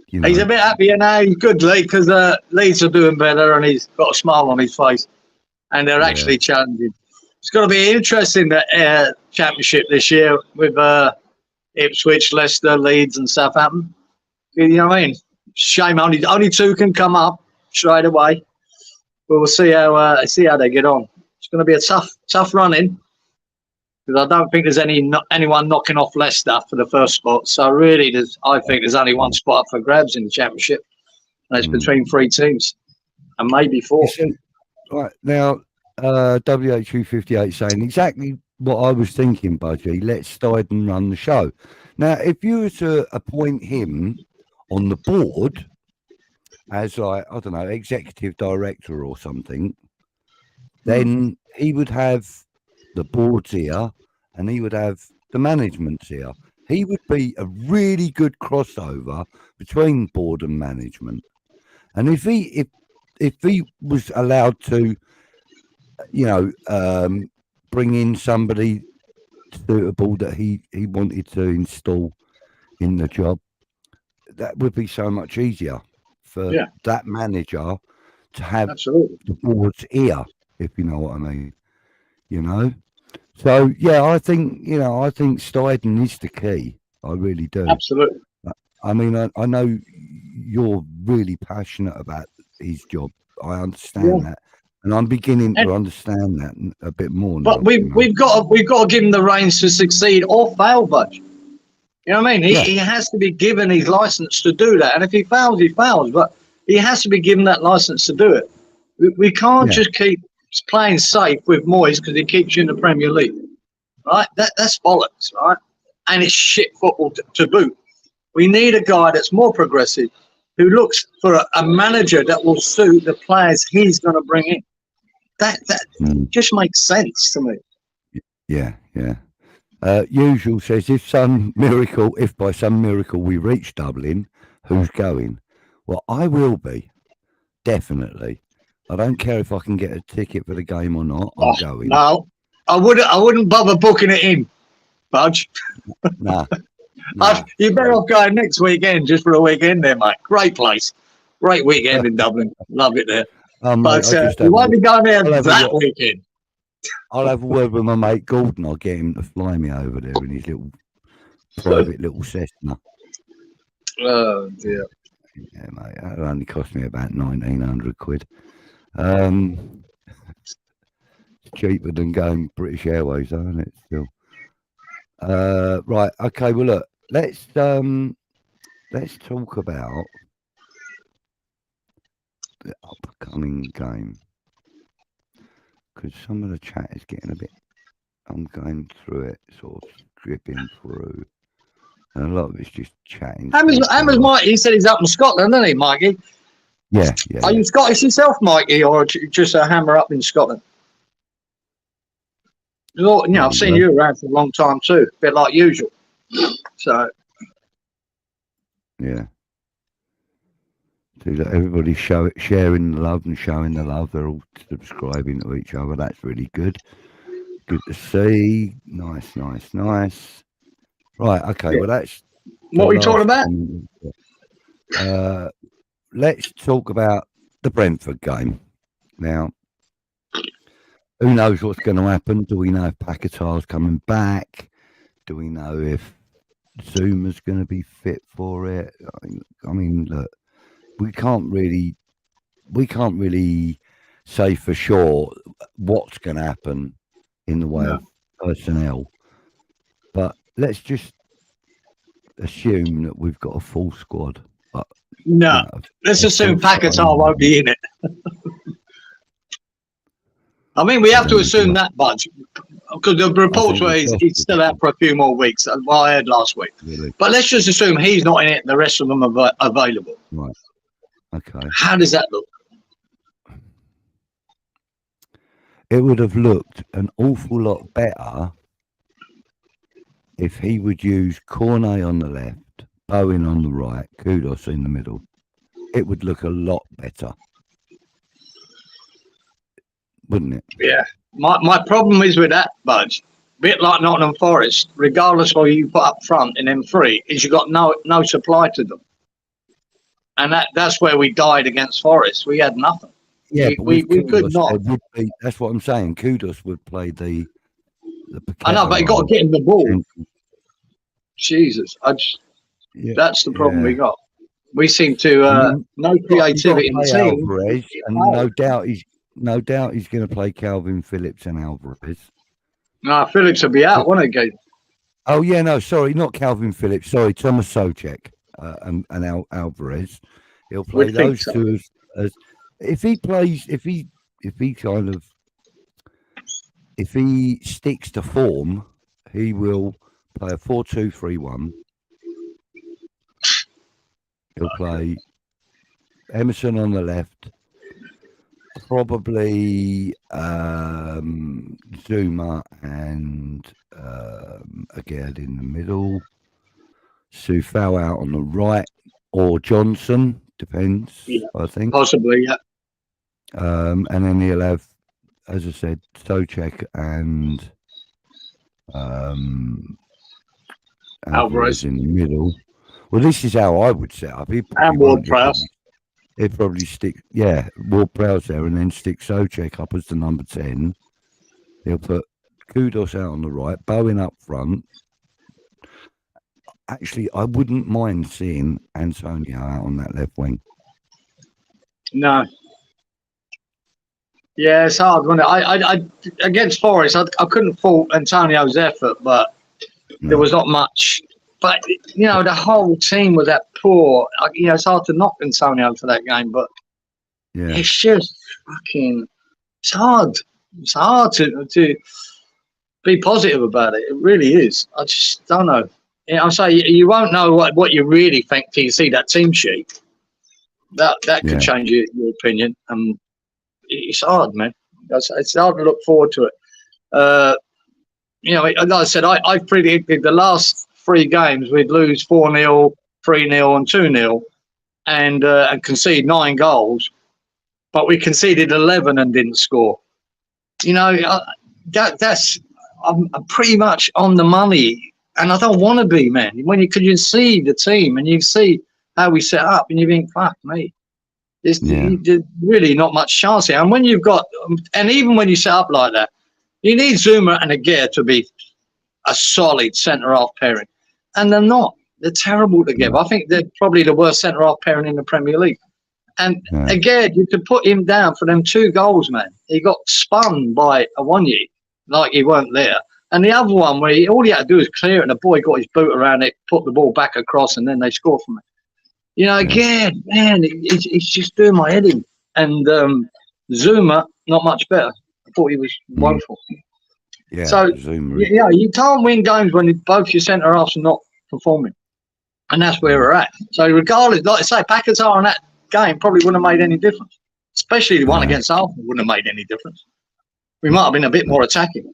S2: He's a bit happier now. He's good, Lee, because Leeds are doing better and he's got a smile on his face. And they're actually challenging. It's going to be interesting, the championship this year with Ipswich, Leicester, Leeds and Southampton. You know what I mean? Shame only two can come up straight away. But we'll see how they get on. It's going to be a tough run-in. Because I don't think there's anyone knocking off Leicester for the first spot. So really, I think there's only one spot up for grabs in the championship. And it's between three teams. And maybe four.
S1: Right, now, WHU58 saying exactly what I was thinking, Budgie. Let Steidten run the show. Now, if you were to appoint him on the board as, like, I don't know, executive director or something, then he would have the board's ear and he would have the management's ear. He would be a really good crossover between board and management. And if he was allowed to, bring in somebody suitable that he wanted to install in the job, that would be so much easier for that manager to have the board's ear, if you know what I mean. So I think Steidten is the key. I really do.
S2: Absolutely.
S1: I mean, I know you're really passionate about his job. I understand that, and I'm beginning to understand that a bit more.
S2: But we've got to give him the reins to succeed or fail, Budge. You know what I mean? He has to be given his license to do that, and if he fails, he fails. But he has to be given that license to do it. We can't just keep playing safe with Moyes because he keeps you in the Premier League, right? That's bollocks, right? And it's shit football to boot. We need a guy that's more progressive, who looks for a manager that will suit the players he's going to bring in. That just makes sense to me.
S1: Yeah. Usual says, if by some miracle we reach Dublin, who's going? Well, I will be, definitely. I don't care if I can get a ticket for the game or not. I'm going.
S2: No, I wouldn't bother booking it in, Budge.
S1: Nah.
S2: You're better off going next weekend just for a weekend there, mate. Great place. Great weekend in Dublin. Love it there.
S1: But
S2: you won't be going there that weekend.
S1: I'll have a word with my mate Gordon. I'll get him to fly me over there in his little private little Cessna.
S2: Oh dear.
S1: Yeah, mate. That'll only cost me about 1,900 quid. Cheaper than going British Airways, though, isn't it? Still. Right. Okay. Well, look. Let's talk about the upcoming game, because some of the chat is getting a bit. I'm going through it, sort of stripping through, and a lot of it's just chatting.
S2: Hammer's Mikey. He said he's up in Scotland, isn't he, Mikey?
S1: Yeah.
S2: Are you Scottish yourself, Mikey, or just a Hammer up in Scotland? You know, I've seen you around for a long time too, a bit like usual. So.
S1: Yeah. See, everybody's sharing the love and showing the love. They're all subscribing to each other. That's really good. Good to see. Nice. Right. Okay.
S2: Yeah.
S1: Well, that's.
S2: What are we talking about?
S1: Let's talk about the Brentford game. Now, who knows what's going to happen? Do we know if Paquetá's coming back? Do we know if Zuma's going to be fit for it? I mean, look, we can't really say for sure what's going to happen in the way of personnel. But let's just assume that we've got a full squad. But,
S2: no, let's assume Paquetá won't be in it. I mean, we have to assume that, Budge, because the reports were he's still out for a few more weeks. Well, I heard last week.
S1: Really?
S2: But let's just assume he's not in it and the rest of them are available.
S1: Right. Okay.
S2: How does that look?
S1: It would have looked an awful lot better if he would use Cornet on the left, Bowen on the right, Kudos in the middle. It would look a lot better, wouldn't it?
S2: Yeah. My problem is with that, Budge, a bit like Nottingham Forest, regardless of what you put up front in M3, is you got no supply to them. And that's where we died against Forest. We had nothing.
S1: Yeah,
S2: we could not.
S1: That's what I'm saying. Kudos would play the
S2: I know, but you got to get him the ball. Jesus, that's the problem we got. We seem to no creativity in the team.
S1: Alvarez, and no doubt he's going to play Calvin Phillips and Alvarez.
S2: No, Phillips will be out, won't he, Gabe?
S1: Oh yeah, no, sorry, not Calvin Phillips. Sorry, Thomas Souček and Alvarez. He'll play those two as if he plays. If he sticks to form, he will play a 4-2-3-1. He'll play Emerson on the left, probably Zuma and Agerd in the middle, Sufal out on the right, or Johnson, depends, I think.
S2: Possibly, yeah.
S1: And then he'll have, as I said, Souček and Alvarez in the middle. Well, this is how I would set up.
S2: And Ward-Prowse.
S1: He'd probably stick, Ward-Prowse there, and then stick Souček up as the number 10. He'll put Kudos out on the right, Bowen up front. Actually, I wouldn't mind seeing Antonio out on that left wing.
S2: No. Yeah, it's hard, wasn't it? I against Forest, I couldn't fault Antonio's effort, but there was not much. But, you know, the whole team was that poor. You know, it's hard to knock Antonio for that game, but it's just fucking, it's hard. It's hard to be positive about it. It really is. I just don't know. You know, I say you won't know what you really think till you see that team sheet. That could change your opinion. It's hard, man. It's hard to look forward to it. You know, like I said, I predicted the last 3 games we'd lose 4-0, 3-0, and 2-0, and concede 9 goals, but we conceded 11 and didn't score. You know, that's I'm pretty much on the money, and I don't want to be, man. When you see the team and you see how we set up, and you think, fuck me, there's really not much chance here. And when you've got, and even when you set up like that, You need Zuma and Aguirre to be a solid centre-half pairing. And they're not. They're terrible together. I think they're probably the worst centre-half pairing in the Premier League. And again, you could put him down for them 2 goals, man. He got spun by Awoniyi like he weren't there. And the other one where all he had to do was clear it and the boy got his boot around it, put the ball back across, and then they scored from it. You know, again, man, it's just doing my head in. And Zuma, not much better. I thought he was woeful.
S1: Yeah,
S2: so,
S1: Zuma.
S2: yeah, you can't win games when both your centre-halves are not performing. And that's where we're at. So regardless, like I say, Paquetá on that game probably wouldn't have made any difference. Especially the one against Arsenal wouldn't have made any difference. We might have been a bit more attacking.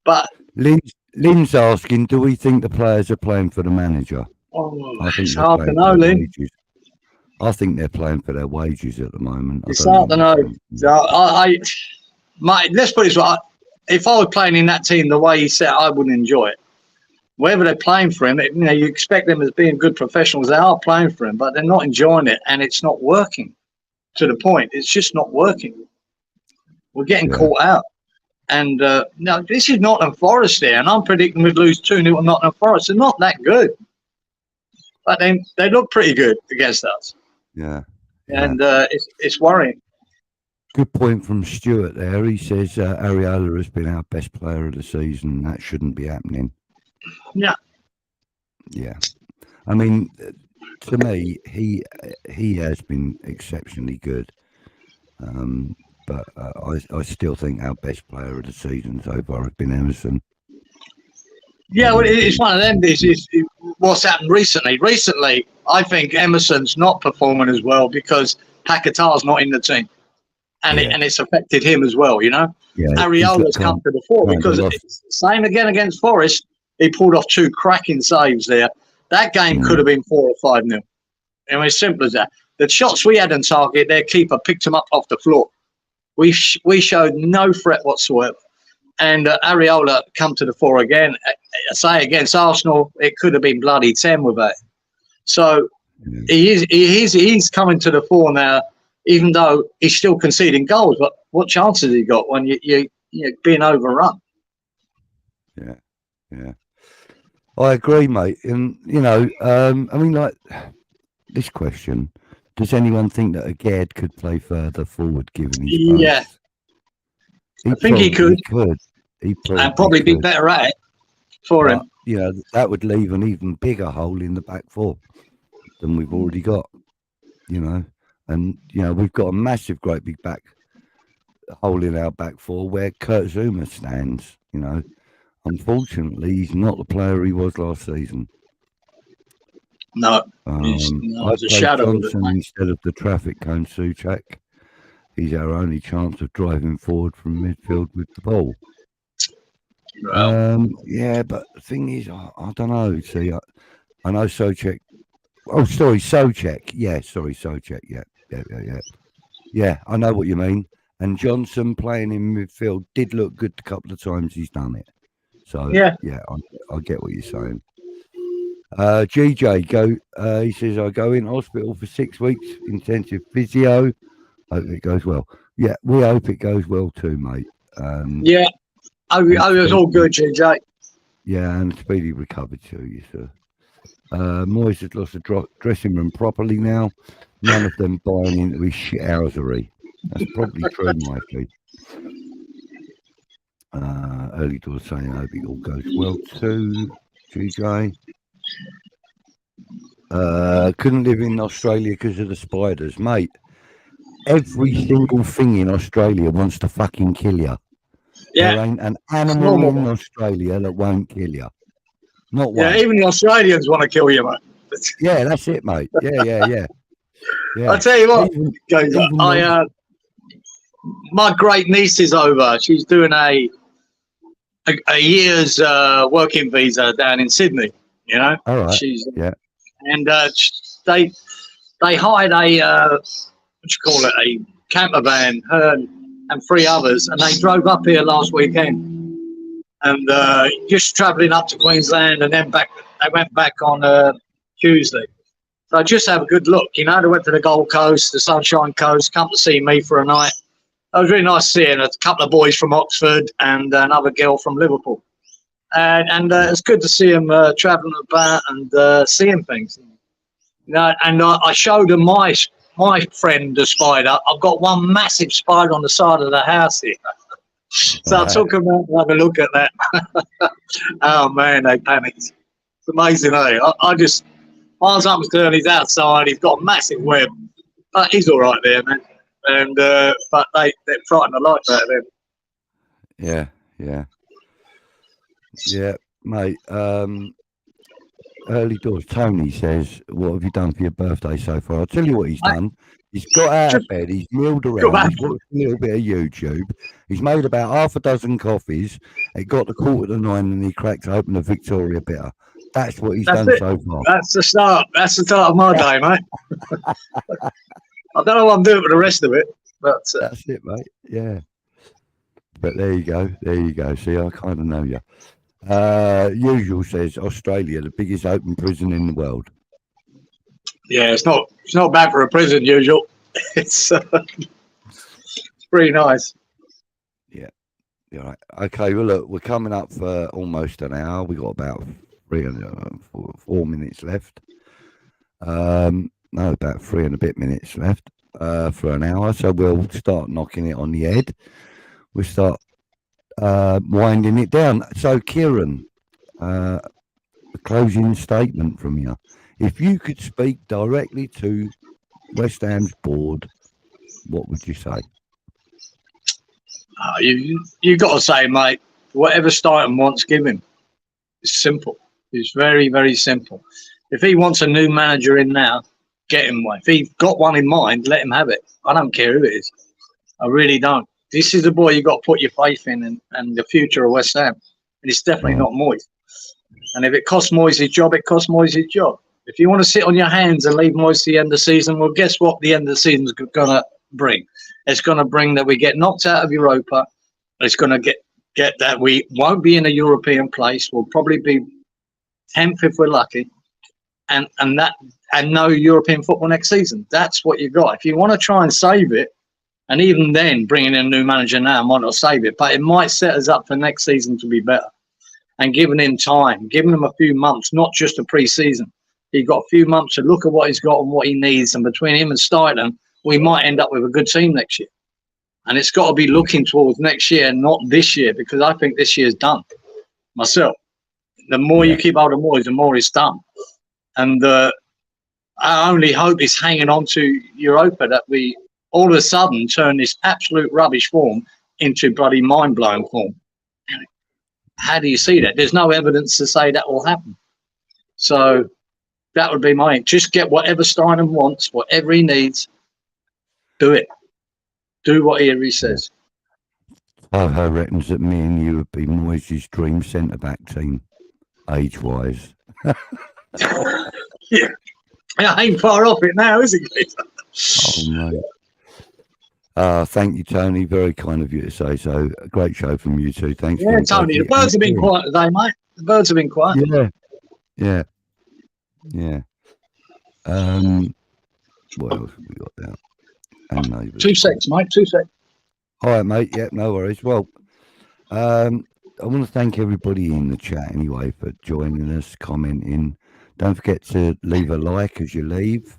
S2: But
S1: Lynn's asking, do we think the players are playing for the manager?
S2: I think it's hard to know, Lynn.
S1: I think they're playing for their wages at the moment.
S2: It's hard to know. Let's put it this way. If I was playing in that team the way he said, I wouldn't enjoy it. Whether they're playing for him, you expect them as being good professionals. They are playing for him, but they're not enjoying it, and it's not working. To the point, it's just not working. We're getting caught out. And no, this is Nottingham Forest there, and I'm predicting we'd lose 2-0 to Nottingham Forest. They're not that good, but they look pretty good against us.
S1: Yeah.
S2: And it's worrying.
S1: Good point from Stuart there. He says Areola has been our best player of the season. That shouldn't be happening.
S2: Yeah.
S1: Yeah. I mean, to me, he has been exceptionally good. But I still think our best player of the season so far has been Emerson.
S2: Yeah, well, it's one of them. This is what's happened recently. Recently, I think Emerson's not performing as well because Paquetá's not in the team. And it's affected him as well, you know. Yeah, Areola's come to the fore because it's the same again against Forest. He pulled off 2 cracking saves there. That game could have been 4 or 5-0. I mean, as simple as that. The shots we had on target, their keeper picked them up off the floor. We showed no threat whatsoever. And Areola come to the fore again. I say against Arsenal, it could have been bloody 10 with that. So he's coming to the fore now. Even though he's still conceding goals, but what chances has he got when you're being overrun?
S1: Yeah. I agree, mate. And, I mean, like, this question, does anyone think that Aguirre could play further forward given his pace?
S2: Yeah. I think he could.
S1: He
S2: probably be better at it for him.
S1: That would leave an even bigger hole in the back four than we've already got, And, we've got a massive, great big back hole in our back four where Kurt Zuma stands, Unfortunately, he's not the player he was last season.
S2: No.
S1: I played Johnson instead of the traffic cone Souček. He's our only chance of driving forward from midfield with the ball. Well. But the thing is, I don't know. See, I know Souček. Oh, sorry, Souček. Yeah, sorry, Souček. Yeah, I know what you mean. And Johnson playing in midfield did look good a couple of times he's done it. So, I get what you're saying. GJ, he says, I go in hospital for 6 weeks, intensive physio. Hope it goes well. Yeah, we hope it goes well too, mate.
S2: It was all good, GJ.
S1: Yeah, and speedy recovery to you, sir. Moyes has lost the dressing room properly now. None of them buying into his shithousery. That's probably true, Mikey. Early doors saying I hope it all goes well too, GJ. Couldn't live in Australia because of the spiders, mate. Every single thing in Australia wants to fucking kill you.
S2: Yeah.
S1: There ain't an animal in Australia that won't kill you. Not one.
S2: Yeah, even the Australians want to kill you, mate.
S1: Yeah, that's it, mate. Yeah.
S2: I'll tell you what, my great niece is over. She's doing a year's working visa down in Sydney, All
S1: right.
S2: And they hired a camper van, her and 3 others, and they drove up here last weekend. And just travelling up to Queensland and then back. They went back on Tuesday. So just have a good look. They went to the Gold Coast, the Sunshine Coast, come to see me for a night. It was really nice seeing a couple of boys from Oxford and another girl from Liverpool. And it's good to see them travelling about and seeing things. You know, and I showed them my friend, the spider. I've got one massive spider on the side of the house here. So I took them out to have a look at that. Oh, man, they panicked. It's amazing, eh? Miles Upstern, he's outside. He's got a massive web. But he's all right there, man. And but they're frightened the life out of him.
S1: Yeah, mate. Early doors. Tony says, "What have you done for your birthday so far?" I'll tell you what he's done. He's got out of bed. He's milled around. He's watched a little bit of YouTube. He's made about half a dozen coffees. It got to 8:45, and he cracked open a Victoria bitter. That's what he's done so far.
S2: That's the start. That's the start of my day, mate. I don't know what I'm doing for the rest of it, but
S1: that's it, mate. Yeah. But there you go. There you go. See, I kind of know you. Usual says Australia, the biggest open prison in the world.
S2: Yeah, it's not bad for a prison. Usual. It's pretty nice.
S1: Yeah. Yeah. Right. Okay. Well, look, we're coming up for almost an hour. We got about 4 minutes left. No, about 3 and a bit minutes left for an hour. So we'll start knocking it on the head. We'll start winding it down. So, Cieran, a closing statement from you. If you could speak directly to West Ham's board, what would you say?
S2: You got to say, mate, whatever Steidten wants, give him. It's simple. It's very, very simple. If he wants a new manager in now, get him one. If he's got one in mind, let him have it. I don't care who it is. I really don't. This is the boy you've got to put your faith in and the future of West Ham. And it's definitely not Moyes. And if it costs Moyes his job, it costs Moyes his job. If you want to sit on your hands and leave Moyes to the end of the season, well, guess what the end of the season is going to bring? It's going to bring that we get knocked out of Europa. It's going to get that we won't be in a European place. We'll probably be 10th if we're lucky. And no European football next season. That's what you got. If you want to try and save it, and even then, bringing in a new manager now might not save it, but it might set us up for next season to be better. And giving him time, giving him a few months, not just a pre-season. He's got a few months to look at what he's got and what he needs. And between him and Steidten, we might end up with a good team next year. And it's got to be looking towards next year, not this year, because I think this year's done. Myself, the more you keep hold of Moyes, the more it's done. And our only hope is hanging on to Europa, that we all of a sudden turn this absolute rubbish form into bloody mind-blowing form. How do you see that? There's no evidence to say that will happen. So that would be my aim. Just get whatever Steidten wants, whatever he needs, do it. Do what he says.
S1: I reckons that me and you would be Moyes' dream centre-back team, age-wise.
S2: Yeah. I ain't far off it now, is it?
S1: Oh, mate. Thank you, Tony. Very kind of you to say so. A great show from you two. Thanks.
S2: Yeah, Tony. The birds have been quiet today, mate. The birds have been quiet.
S1: Yeah. What else have we got there? And neighbours.
S2: 2 seconds, mate. 2 seconds.
S1: All right, mate. Yeah, no worries. Well, I want to thank everybody in the chat anyway for joining us, commenting. Don't forget to leave a like as you leave,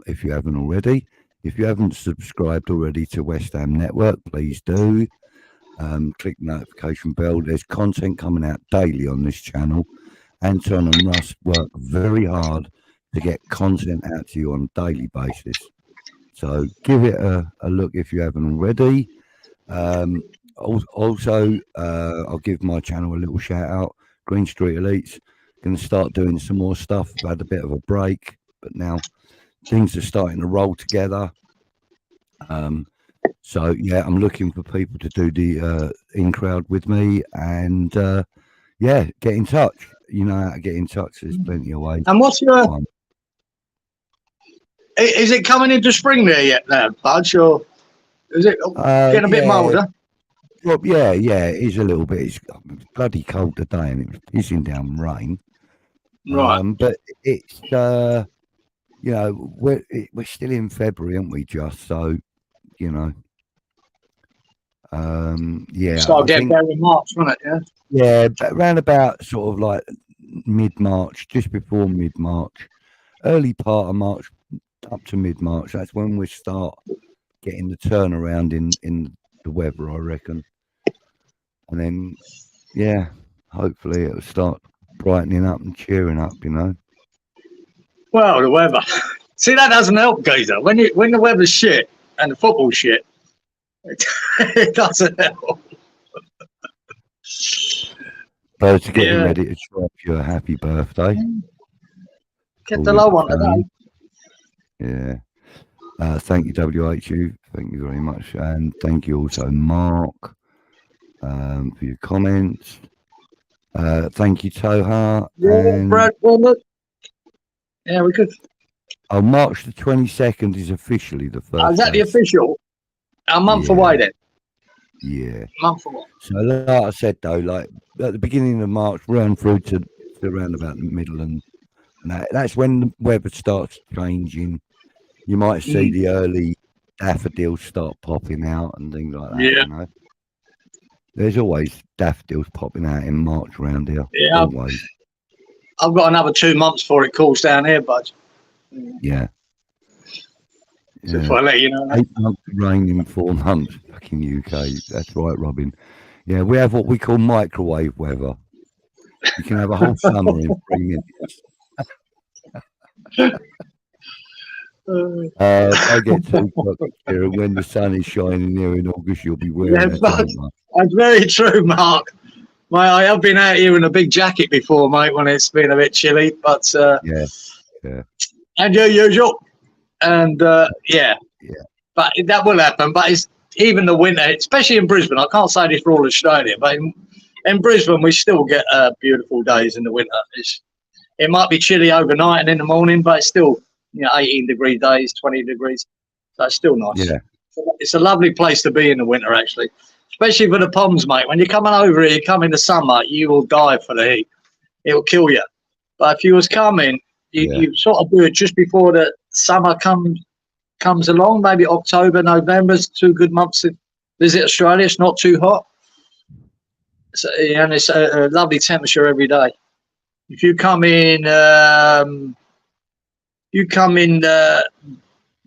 S1: if you haven't already. If you haven't subscribed already to West Ham Network, please do. Click the notification bell. There's content coming out daily on this channel. Anton and Russ work very hard to get content out to you on a daily basis. So give it a look if you haven't already. Also, I'll give my channel a little shout out. Green Street Elites. Going to start doing some more stuff. I've had a bit of a break, but now things are starting to roll together. So yeah, I'm looking for people to do the in crowd with me, and yeah, get in touch. You know how to get in touch. There's plenty of ways.
S2: And what's your? Is it coming into spring there yet, now, Budge? Or is it getting a bit milder?
S1: Well, yeah, it is a little bit. It's bloody cold today, and it was pissing down rain.
S2: Right.
S1: But it's you know, we're still in February, aren't we? Just so you know, Yeah,
S2: Start
S1: I
S2: getting
S1: think,
S2: better in March, wasn't it? Yeah.
S1: yeah, around about sort of like mid-March, just before mid-March, early part of March up to mid-March. That's when we start getting the turnaround in the weather, I reckon. And then, yeah, hopefully it'll start brightening up and cheering up, you know.
S2: Well, the weather. See, that doesn't help, Geezer. When the weather's shit and the football's shit, it doesn't help.
S1: Birds are getting
S2: Yeah.
S1: ready to drop you a happy birthday.
S2: Get
S1: Call
S2: the
S1: it
S2: low
S1: the
S2: one today.
S1: phone. Yeah. Thank you, WHU. Thank you very much. And thank you also, Mark, for your comments. Thank you, Toha.
S2: Yeah,
S1: And
S2: Brad. Well, look. Yeah, we could.
S1: March the 22nd is officially the first.
S2: Is that the
S1: day.
S2: official? A month
S1: Yeah.
S2: away then.
S1: Yeah.
S2: A month away.
S1: So like I said though, like at the beginning of March, round through to around about the middle, and that's when the weather starts changing. You might see the early daffodils start popping out and things like that.
S2: Yeah.
S1: You know, there's always daffodils popping out in March around here.
S2: Yeah.
S1: Always.
S2: I've got another 2 months before it cools down here, bud.
S1: Yeah.
S2: So if I let you know.
S1: 8 months of rain in 4 months, fucking UK. That's right, Robin. Yeah, we have what we call microwave weather. You can have a whole summer in 3 minutes. I get too cocky here, and when the sun is shining here in August, you'll be wearing
S2: Yeah,
S1: a
S2: but
S1: jumper.
S2: that's very true, Mark. Mate, I have been out here in a big jacket before, mate, when it's been a bit chilly. But
S1: Yeah.
S2: and your usual, and yeah. But that will happen. But it's even the winter, especially in Brisbane. I can't say this for all Australia, but in Brisbane, we still get beautiful days in the winter. It might be chilly overnight and in the morning, but it's still 18-degree days, 20 degrees. So it's still nice.
S1: Yeah.
S2: It's a lovely place to be in the winter, actually, especially for the ponds, mate. When you're coming over here, you come in the summer, you will die for the heat. It will kill you. But if you was coming, you sort of do it just before the summer comes along. Maybe October, November's 2 good months to visit Australia. It's not too hot. So, and it's a lovely temperature every day. If you come in,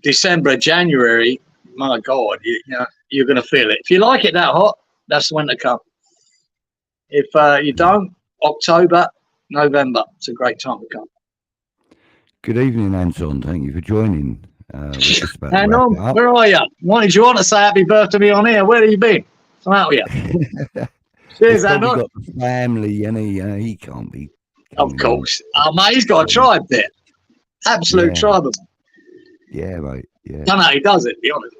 S2: December, January, my God, you're going to feel it. If you like it that hot, that's when to come. If you don't, October, November, it's a great time to come.
S1: Good evening, Anton. Thank you for joining.
S2: Hang on, where are you? What did you want to say happy birthday to me on here? Where have you been? I'm out with you. Cheers, Anton.
S1: Got the family, and he can't be.
S2: Of course. Oh, mate, he's got a tribe there. Absolute tribe of them.
S1: Yeah, mate. Yeah.
S2: I know he does it, to be honest.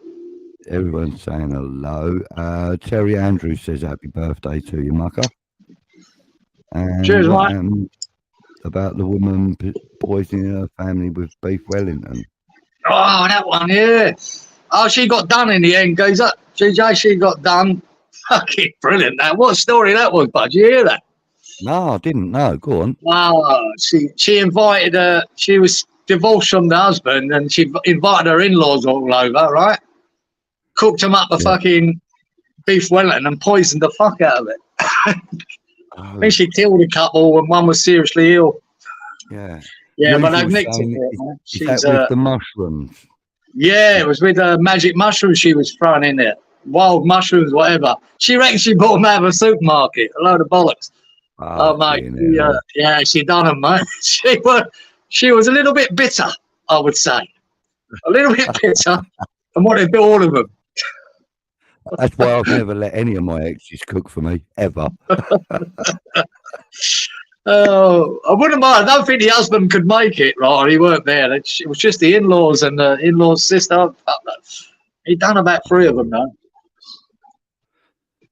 S1: Everyone's saying hello. Terry Andrews says happy birthday to you, mucker. And
S2: cheers, mate.
S1: About the woman poisoning her family with beef Wellington.
S2: Oh, that one, yeah. Oh, she got done in the end, Geezer. GJ, she got done. Fucking brilliant. That what a story that was, bud. Did you hear that?
S1: No, I didn't know. Go on.
S2: Oh, she invited her. She was divorced from the husband, and she invited her in-laws all over, right? Cooked them up a fucking beef Wellington and poisoned the fuck out of it. I think she killed a couple, and one was seriously ill.
S1: Yeah.
S2: Yeah, but they've nicked it.
S1: Is that with the mushrooms?
S2: Yeah, it was with magic mushrooms she was throwing in there. Wild mushrooms, whatever. She reckons she bought them out of a supermarket. A load of bollocks. Oh, mate. Yeah, she done them, mate. She was a little bit bitter, I would say. A little bit bitter and wanted to do all of them.
S1: That's why I've never let any of my exes cook for me, ever.
S2: Oh, I wouldn't mind. I don't think the husband could make it, right? He weren't there. It was just the in-laws and the in-laws' sister. He done about 3 of them, though.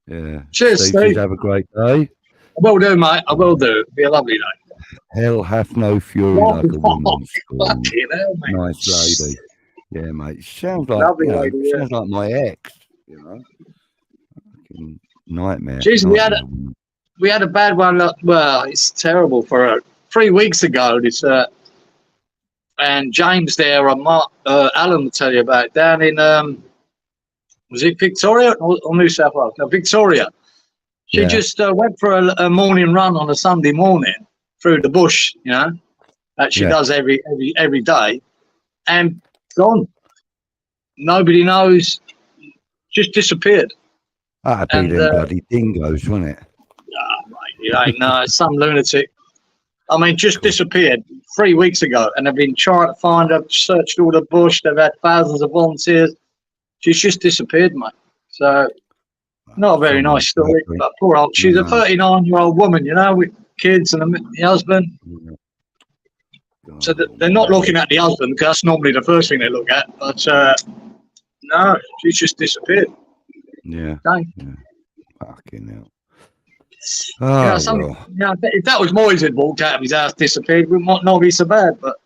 S1: Yeah.
S2: Cheers, Steve.
S1: Have a great day.
S2: I will do, mate. I will do. It'll be a lovely day.
S1: Hell hath no fury like a woman's scorn.
S2: Hell,
S1: nice lady. Yeah, mate. Sounds like sounds like my ex. You know, fucking nightmare.
S2: Jeez, we had a bad one. Well, it's terrible for her. 3 weeks ago, this and James there and Mark, Alan will tell you about it, down in was it Victoria or New South Wales? No, Victoria. She just went for a morning run on a Sunday morning through the bush, you know, that she does every day, and gone. Nobody knows. Just disappeared.
S1: That'd be them bloody dingoes, wouldn't it?
S2: Oh, mate, you ain't know. Some lunatic. I mean, just disappeared 3 weeks ago, and they've been trying to find her, searched all the bush. They've had thousands of volunteers. She's just disappeared, mate. So, not a very nice story, but poor old. She's a 39-year-old woman, you know, with kids and a husband. So they're not looking at the husband, because that's normally the first thing they look at. But no, she's just disappeared.
S1: Yeah.
S2: Dang.
S1: Yeah. Fucking hell.
S2: If that was Moyes had walked out of his house, disappeared, we might not be so bad, but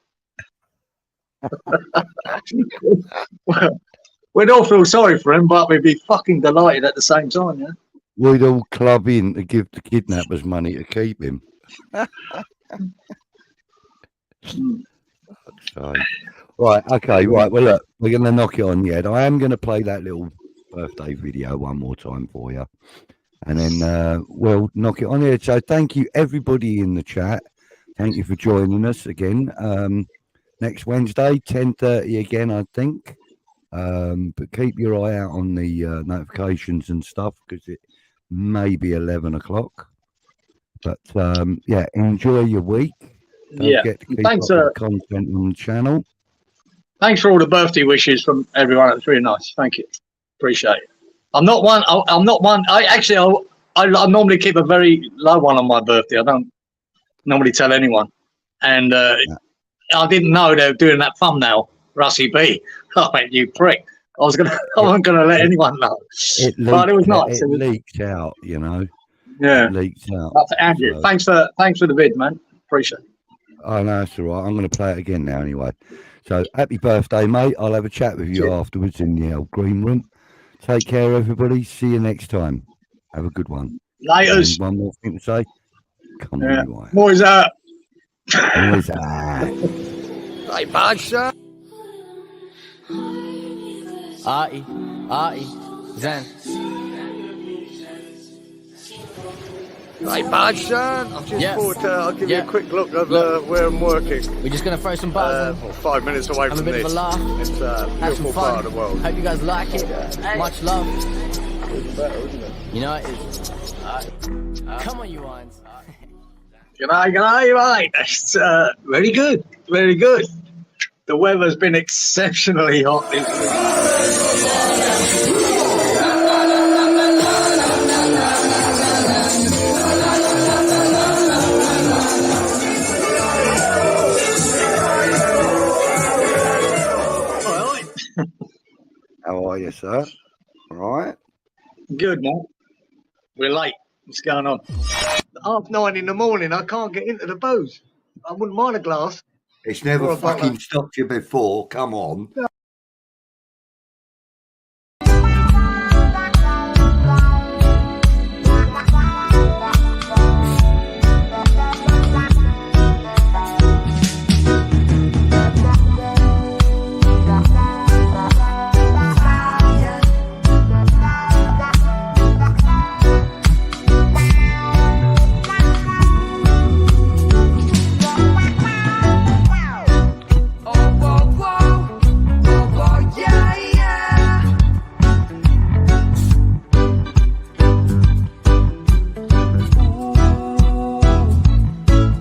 S2: well, we'd all feel sorry for him, but we'd be fucking delighted at the same time, yeah?
S1: We'd all club in to give the kidnappers money to keep him. Right, okay, right. Well, look, we're going to knock it on the head. I am going to play that little birthday video one more time for you. And then we'll knock it on here. So thank you, everybody in the chat. Thank you for joining us again. Next Wednesday, 10:30 again, I think. But keep your eye out on the notifications and stuff, because it may be 11 o'clock. But yeah, enjoy your week. Don't forget to keep up with the content on the channel.
S2: Thanks for all the birthday wishes from everyone. It's really nice. Thank you. Appreciate it. I'm not one. I normally keep a very low one on my birthday. I don't normally tell anyone. And I didn't know they were doing that thumbnail, Russie B. I went, you prick. I wasn't gonna let anyone know. But it was nice.
S1: It leaked out, you know.
S2: Yeah.
S1: It leaked out.
S2: That's Andrew. So. Thanks for the vid, man. Appreciate it.
S1: Oh no, that's all right. I'm gonna play it again now anyway. So happy birthday, mate. I'll have a chat with you afterwards in the old green room. Take care, everybody. See you next time. Have a good one.
S2: Laters.
S1: One more thing to say. Come on, you
S2: Moyes out.
S1: Moyes out.
S4: Right, Badger.
S3: Artie, Zen.
S4: Right, Badger. I'm just thought I'll give you a quick look of where I'm working.
S3: We're just going to throw some bars in.
S4: 5 minutes away from this.
S3: Have a bit of a laugh.
S4: It's a beautiful part of the world.
S3: Hope you guys like it. Much love.
S4: Even better, isn't it?
S3: You know, come on, you ones.
S2: Good night, mate. It's very good. Very good. The weather's been exceptionally hot this week.
S1: How are you, sir? All right.
S2: Good, man. We're late. What's going on? 9:30 in the morning. I can't get into the booze. I wouldn't mind a glass.
S1: It's never fucking stopped you before. Come on.